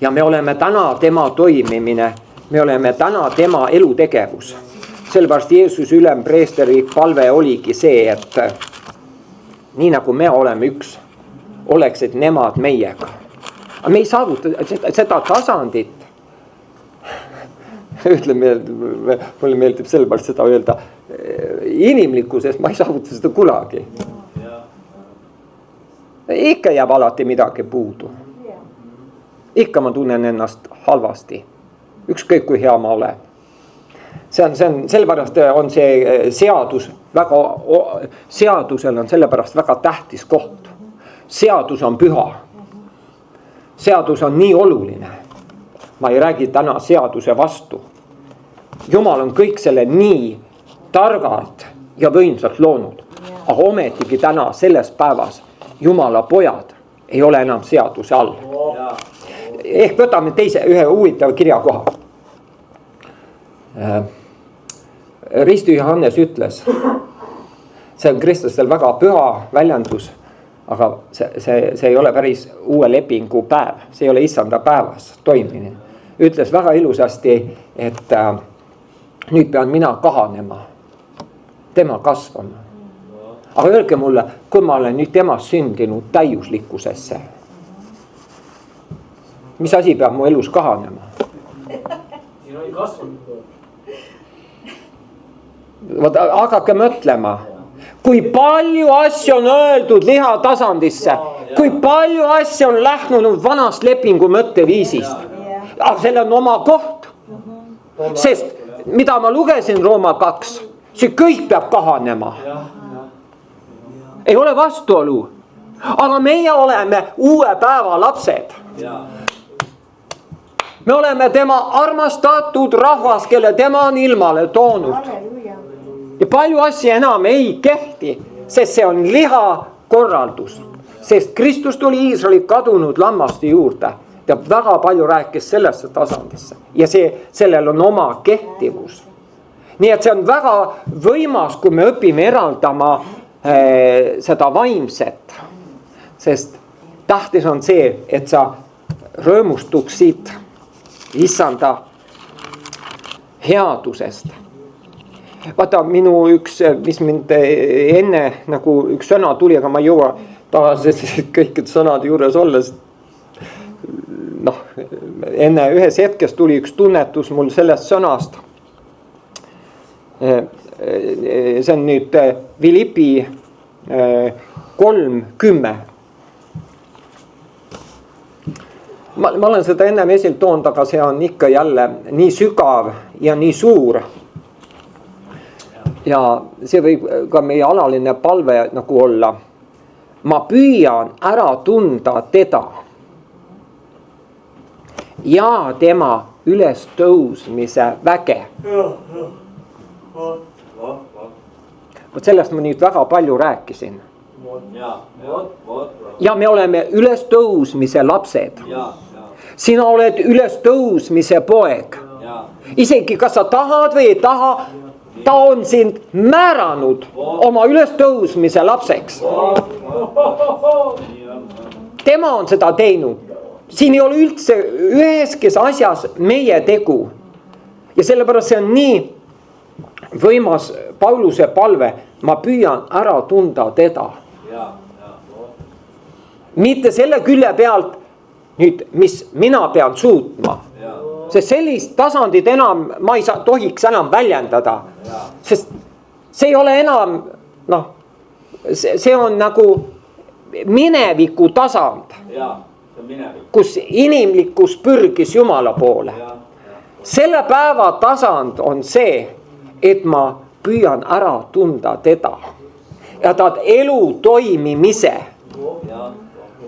Speaker 1: Ja me oleme täna tema toimimine, me oleme täna tema elutegevus. Sellepärast Jeesus ülempreesteri palve oligi see, et nii nagu me oleme üks, oleksid nemad meiega. Aga me ei saavuta seda tasandit. Mulle meeldib sellepärast seda öelda. Inimlikkusest ma ei saavuta seda kunagi. Ikka jääb alati midagi puudu. Ikka ma tunnen ennast halvasti. Ükskõik kui hea ma olen. Sellepärast on see seadusel on sellepärast väga tähtis koht. Seadus on püha. Seadus on nii oluline. Ma ei räägi täna seaduse vastu. Jumal on kõik selle nii targalt ja võimsalt loonud. Aga ometigi täna selles päevas Jumala pojad ei ole enam seaduse all. Ehk võtame ühe huvitava kirjakoha. Risti Johannes ütles, see on kristlastel väga püha väljendus, aga see ei ole päris uue lepingu päev, see ei ole issanda päevas toimimine. Ütles väga ilusasti, et nüüd pean mina kahanema, tema kasvama. Aga öelge mulle, kui ma olen nüüd temast sündinud täiuslikkusesse, mis asi peab mu elus kahanema?
Speaker 2: Siin oli kasvanud.
Speaker 1: Hakake mõtlema, kui palju asju on öeldud liha tasandisse, kui palju asju on lähnunud vanast lepingu mõtteviisist. Aga sellel on oma koht. Sest mida ma lugesin Rooma 2, see kõik peab kahanema. Ei ole vastuolu. Aga meie oleme uue päeva lapsed. me oleme tema armastatud rahvas, kelle tema on ilmale toonud. Ja palju asja enam ei kehti, sest see on liha korraldus. Sest Kristus tuli Iisraeli kadunud lammaste juurde ja väga palju rääkis sellesse tasandisse. Ja sellel on oma kehtivus. Nii et see on väga võimas, kui me õpime eraldama seda vaimset. Sest tähtis on see, et sa rõõmustuksid issanda headusest. Vaata minu üks, mis mind enne nagu üks sõna tuli, aga ma ei jõua tagasi kõikide sõnade juures olles. Noh, enne ühes hetkes tuli üks tunnetus mul sellest sõnast. See on nüüd Philippi 3:10. Ma olen seda ennem esilt toonud, aga see on ikka jälle nii sügav ja nii suur. Ja see võib ka meie alaline palve nagu olla. Ma püüan ära tunda teda ja tema ülestõusmise väge. Vot sellest ma nüüd väga palju rääkisin. Ja me oleme ülestõusmise lapsed. Sina oled ülestõusmise poeg. Isegi kas sa tahad või ei taha, ta on sind määranud oma ülestõusmise lapseks. Tema on seda teinud. Siin ei ole üldse üheski asjas meie tegu. Ja sellepärast see on nii võimas Pauluse palve. Ma püüan ära tunda teda. Mitte selle külje pealt, nüüd, mis mina pean suutma. Sest sellist tasandit enam ma ei tohiks enam väljendada. Sest see ei ole enam, see on nagu mineviku tasand. Kus inimlikkus pürgis Jumala poole. Selle päeva tasand on see, et ma püüan ära tunda teda. Ja ta elu toimimise.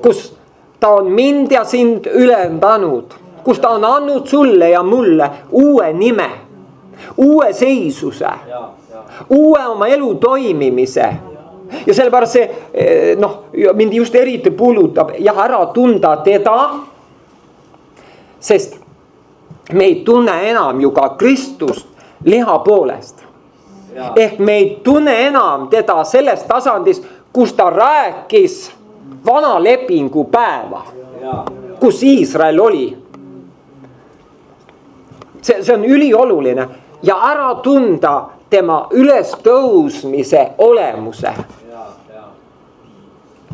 Speaker 1: Kus ta on mind ja sind ülendanud. Kus ta on andnud sulle ja mulle uue nime. Uue seisuse. Uue oma elu toimimise. Ja sellepärast see, mind just eriti puudutab ja ära tunda teda. Sest me ei tunne enam ju ka Kristust liha poolest. Ehk me ei tunne enam teda sellest tasandist, kus ta rääkis vana lepingu päeva. Kus Iisrael oli. See on ülioluline. Ja ära tunda tema ülestõusmise olemuse.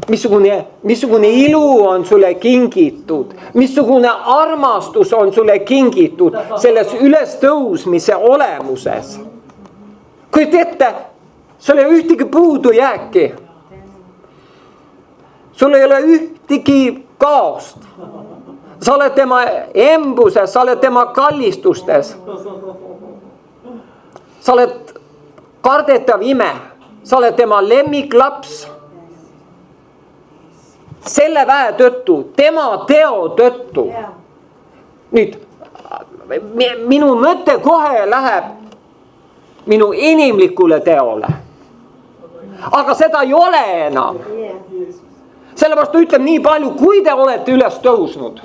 Speaker 1: Missugune ilu on sulle kingitud. Missugune armastus on sulle kingitud selles ülestõusmise olemuses. Kuid ette, sul ei ole ühtegi puudujääki. Sul ei ole ühtegi kaost. Sa oled tema embuses, sa oled tema kallistustes. Sa oled kardetav ime. Sa oled tema lemmiklaps. Selle väe tõttu, tema teo tõttu. Nüüd, minu mõte kohe läheb minu inimlikule teole. Aga seda ei ole enam. Sellepärast ütleb nii palju, kui te olete üles tõusnud.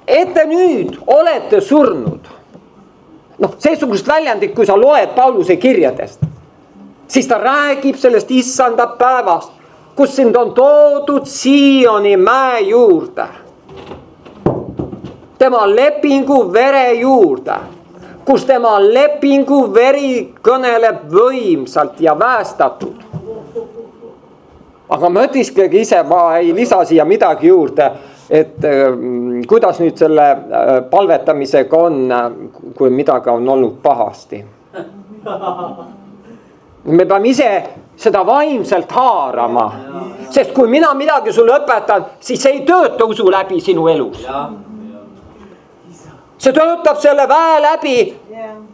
Speaker 1: Et te nüüd olete surnud. Seesugust väljendit, kui sa loed Pauluse kirjadest. Siis ta räägib sellest issanda päevast. Kus sind on toodud Sioni mäe juurde. Tema lepingu vere juurde. Kus tema lepingu veri kõneleb võimsalt ja väestatud. Aga mõtisklegi ise, ma ei lisa siia midagi juurde, et kuidas nüüd selle palvetamisega on, kui midagi on olnud pahasti. Me peame ise seda vaimselt haarama. Sest kui mina midagi sulle õpetan, siis see ei tööta usu läbi sinu elus. See töötab selle väe läbi,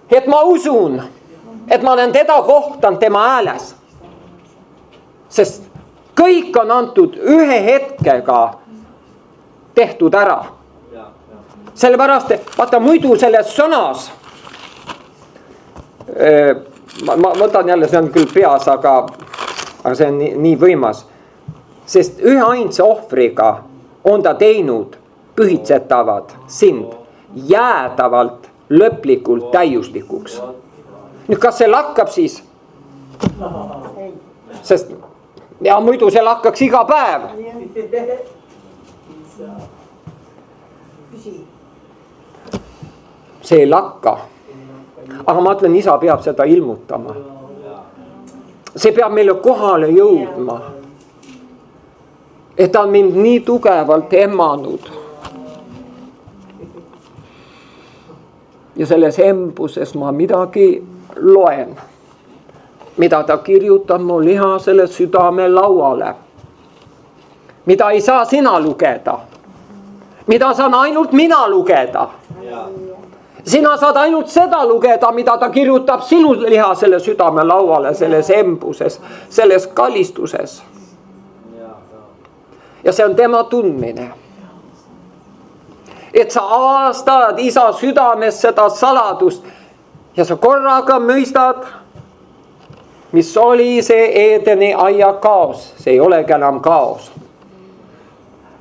Speaker 1: et ma usun, et ma olen teda kohtan tema hääles. Sest kõik on antud ühe hetkega tehtud ära. sellepärast, vaata muidu selles sõnas. Ma võtan jälle, see on küll peas, aga see on nii võimas. Sest ühe ainsa ohvriga on ta teinud pühitsetavad sind jäädavalt lõplikult täiuslikuks. Nüüd kas see lakkab siis? Sest ja muidu see lakkaks iga päev. See ei lakka. Aga ma ütlen, isa peab seda ilmutama. See peab meile kohale jõudma. Et ta on mind nii tugevalt emmanud. Ja selles embuses ma midagi loen. Mida ta kirjutab mu lihasele südame lauale. Mida ei saa sina lugeda. Mida saan ainult mina lugeda. Sina saad ainult seda lugeda, mida ta kirjutab sinu lihasele südame lauale, selles embuses, selles kallistuses. Ja see on tema tundmine. Et sa avastad isa südames seda saladust ja sa korraga mõistad, mis oli see Eedeni aia kaos. See ei olegi enam kaos.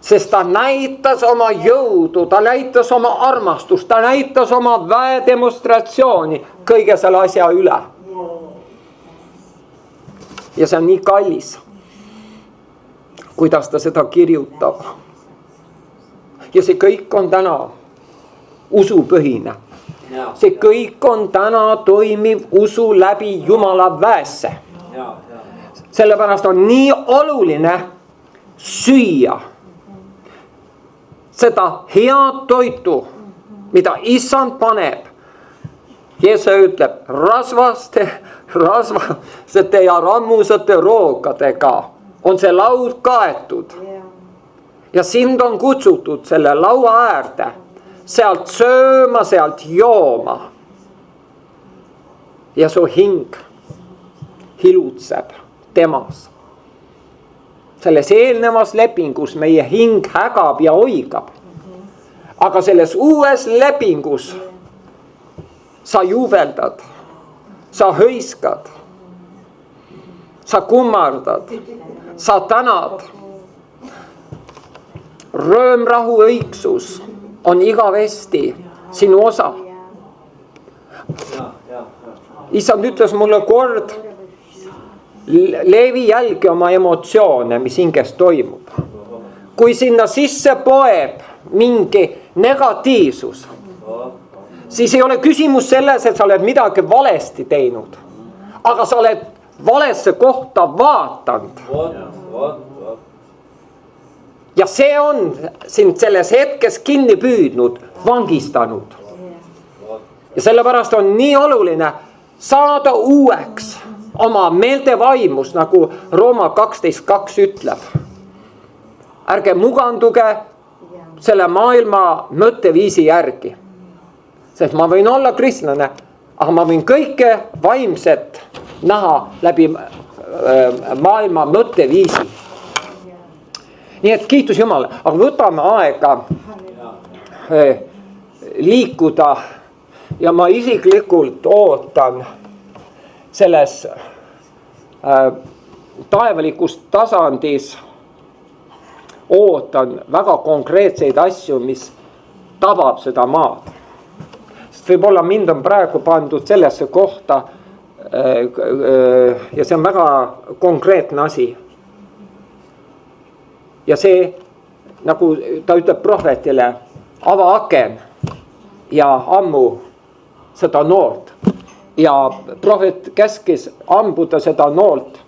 Speaker 1: Sest ta näitas oma jõudu, ta näitas oma armastust, ta näitas oma väedemonstratsiooni kõige selle asja üle. Ja see on nii kallis, kuidas ta seda kirjutab. Ja see kõik on täna usupõhine. See kõik on täna toimiv usu läbi Jumala väesse. Sellepärast on nii oluline süüa seda head toitu, mida issand paneb. Jeesus ütleb, rasvaste ja rammusate rookadega on see laud kaetud. Ja sind on kutsutud selle laua äärde, sealt sööma, sealt jooma. Ja su hing hilutseb temas. Selles eelnevas lepingus meie hing hägab ja oigab. Aga selles uues lepingus sa juubeldad, sa hõiskad, sa kummardad, sa tänad. Rõõm, rahu, õigsus on igavesti sinu osa. Issand ütles mulle kord, leevi jälgi oma emotsioone, mis hinges toimub. Kui sinna sisse poeb mingi negatiivsus, siis ei ole küsimus selles, et sa oled midagi valesti teinud. Aga sa oled valesse kohta vaatanud. Ja see on sind selles hetkes kinni püüdnud, vangistanud. Ja sellepärast on nii oluline saada uueks oma meelte vaimus, nagu Rooma 12.2 ütleb. Ärge muganduge selle maailma mõtteviisi järgi. Sest ma võin olla kristlane, aga ma võin kõike vaimset näha läbi maailma mõtteviisi. Nii et kiitus Jumala, aga võtame aega liikuda ja ma isiklikult ootan selles taevalikus tasandis ootan väga konkreetseid asju, mis tabab seda maad. Sest võib-olla mind on praegu pandud sellesse kohta ja see on väga konkreetne asi. Ja see, nagu ta ütleb prohvetile, ava aken ja ammu seda noolt. Ja prohvet käskis ambuda seda noolt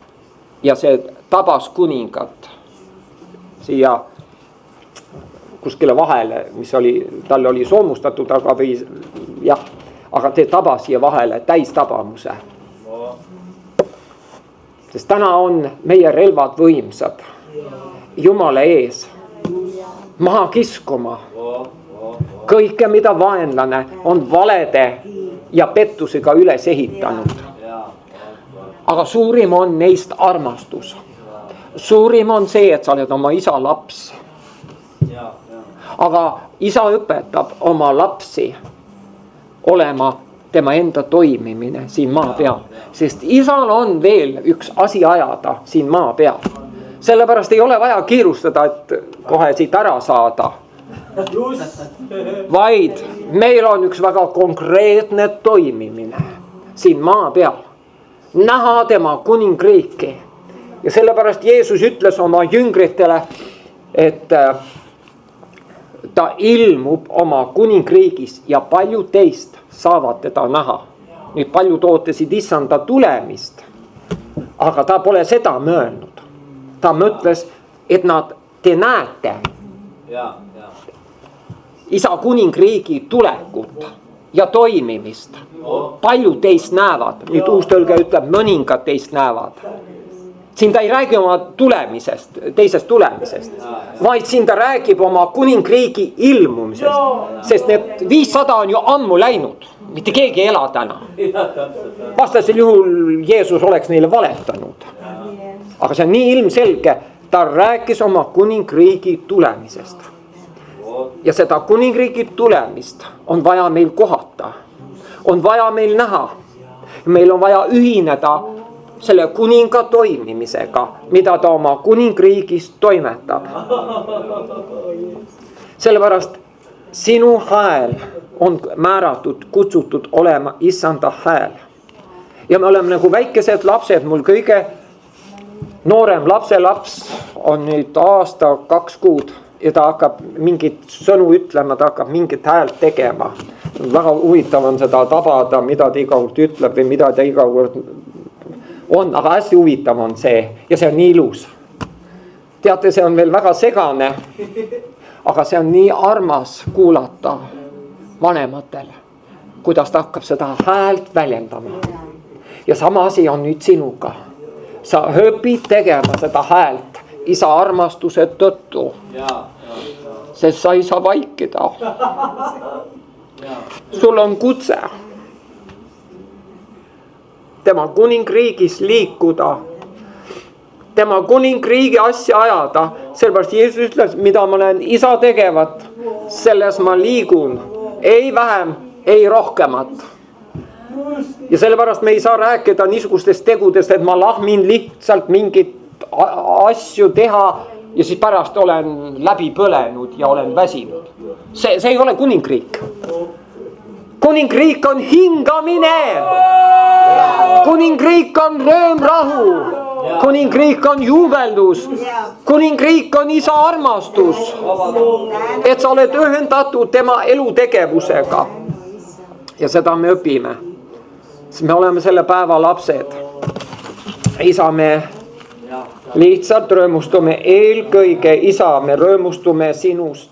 Speaker 1: ja see tabas kuningat siia kuskile vahele, mis oli, talle oli soomustatud, aga te tabas siia vahele täistabamuse. Sest täna on meie relvad võimsad Jumala ees maha kiskuma kõike, mida vaenlane on valede ja pettusega üles ehitanud. Aga suurim on neist armastus. Suurim on see, et sa oled oma isa laps. aga isa õpetab oma lapsi olema tema enda toimimine siin maa peal. Sest isal on veel üks asi ajada siin maa peal. Sellepärast ei ole vaja kiirustada, et kohe siit ära saada. Vaid meil on üks väga konkreetne toimimine siin maa peal. Näha tema kuningriiki. Ja sellepärast Jeesus ütles oma jüngritele, et ta ilmub oma kuningriigis ja paljud teist saavad teda näha. Nüüd paljud ootasid issanda tulemist, aga ta pole seda möönnud. Ta mõtles, et te näete isa kuningriigi tulekut ja toimimist. Paljud teist näevad, nüüd uustõlge ütleb, mõningad teist näevad. Siin ta ei räägi oma tulemisest, teisest tulemisest, vaid siin ta räägib oma kuningriigi ilmumisest. Sest need 500 on ju ammu läinud, mitte keegi ei ela täna. Vastasel juhul Jeesus oleks neile valetanud. Aga see on nii ilmselge, ta rääkis oma kuningriigi tulemisest. Ja seda kuningriigi tulemist on vaja meil kohata. On vaja meil näha. Meil on vaja ühineda selle kuninga toimimisega, mida ta oma kuningriigis toimetab. Sellepärast sinu hääl on määratud, kutsutud olema issanda hääl. Ja me oleme nagu väikesed lapsed, mul kõige noorem lapselaps on nüüd aasta 2 kuud ja ta hakkab mingit sõnu ütlema, ta hakkab mingit häält tegema. Väga huvitav on seda tabada, mida ta iga kord ütleb või mida ta iga kord on, aga hästi huvitav on see ja see on nii ilus. Teate, see on veel väga segane, aga see on nii armas kuulata vanematele, kuidas ta hakkab seda häält väljendama. Ja sama asi on nüüd sinuga. Sa õpid tegema seda häält isa armastuse tõttu, sest sa ei saa vaikida. Sul on kutse tema kuningriigis liikuda, tema kuningriigi asja ajada. Sellepärast Jeesus ütles, mida ma näen isa tegevat, selles ma liigun, ei vähem, ei rohkemat. Ja sellepärast me ei saa rääkida niisugustest tegudest, et ma lahmin lihtsalt mingit asju teha ja siis pärast olen läbi põlenud ja olen väsinud. See ei ole kuningriik. Kuningriik on hingamine. Kuningriik on röömrahu. Kuningriik on juubeldus. Kuningriik on isa armastus. Et sa oled ühendatud tema elutegevusega. Ja seda me õpime. Me oleme selle päeva lapsed. Isa, me lihtsalt rõõmustume eelkõige, isa, me rõõmustume sinust.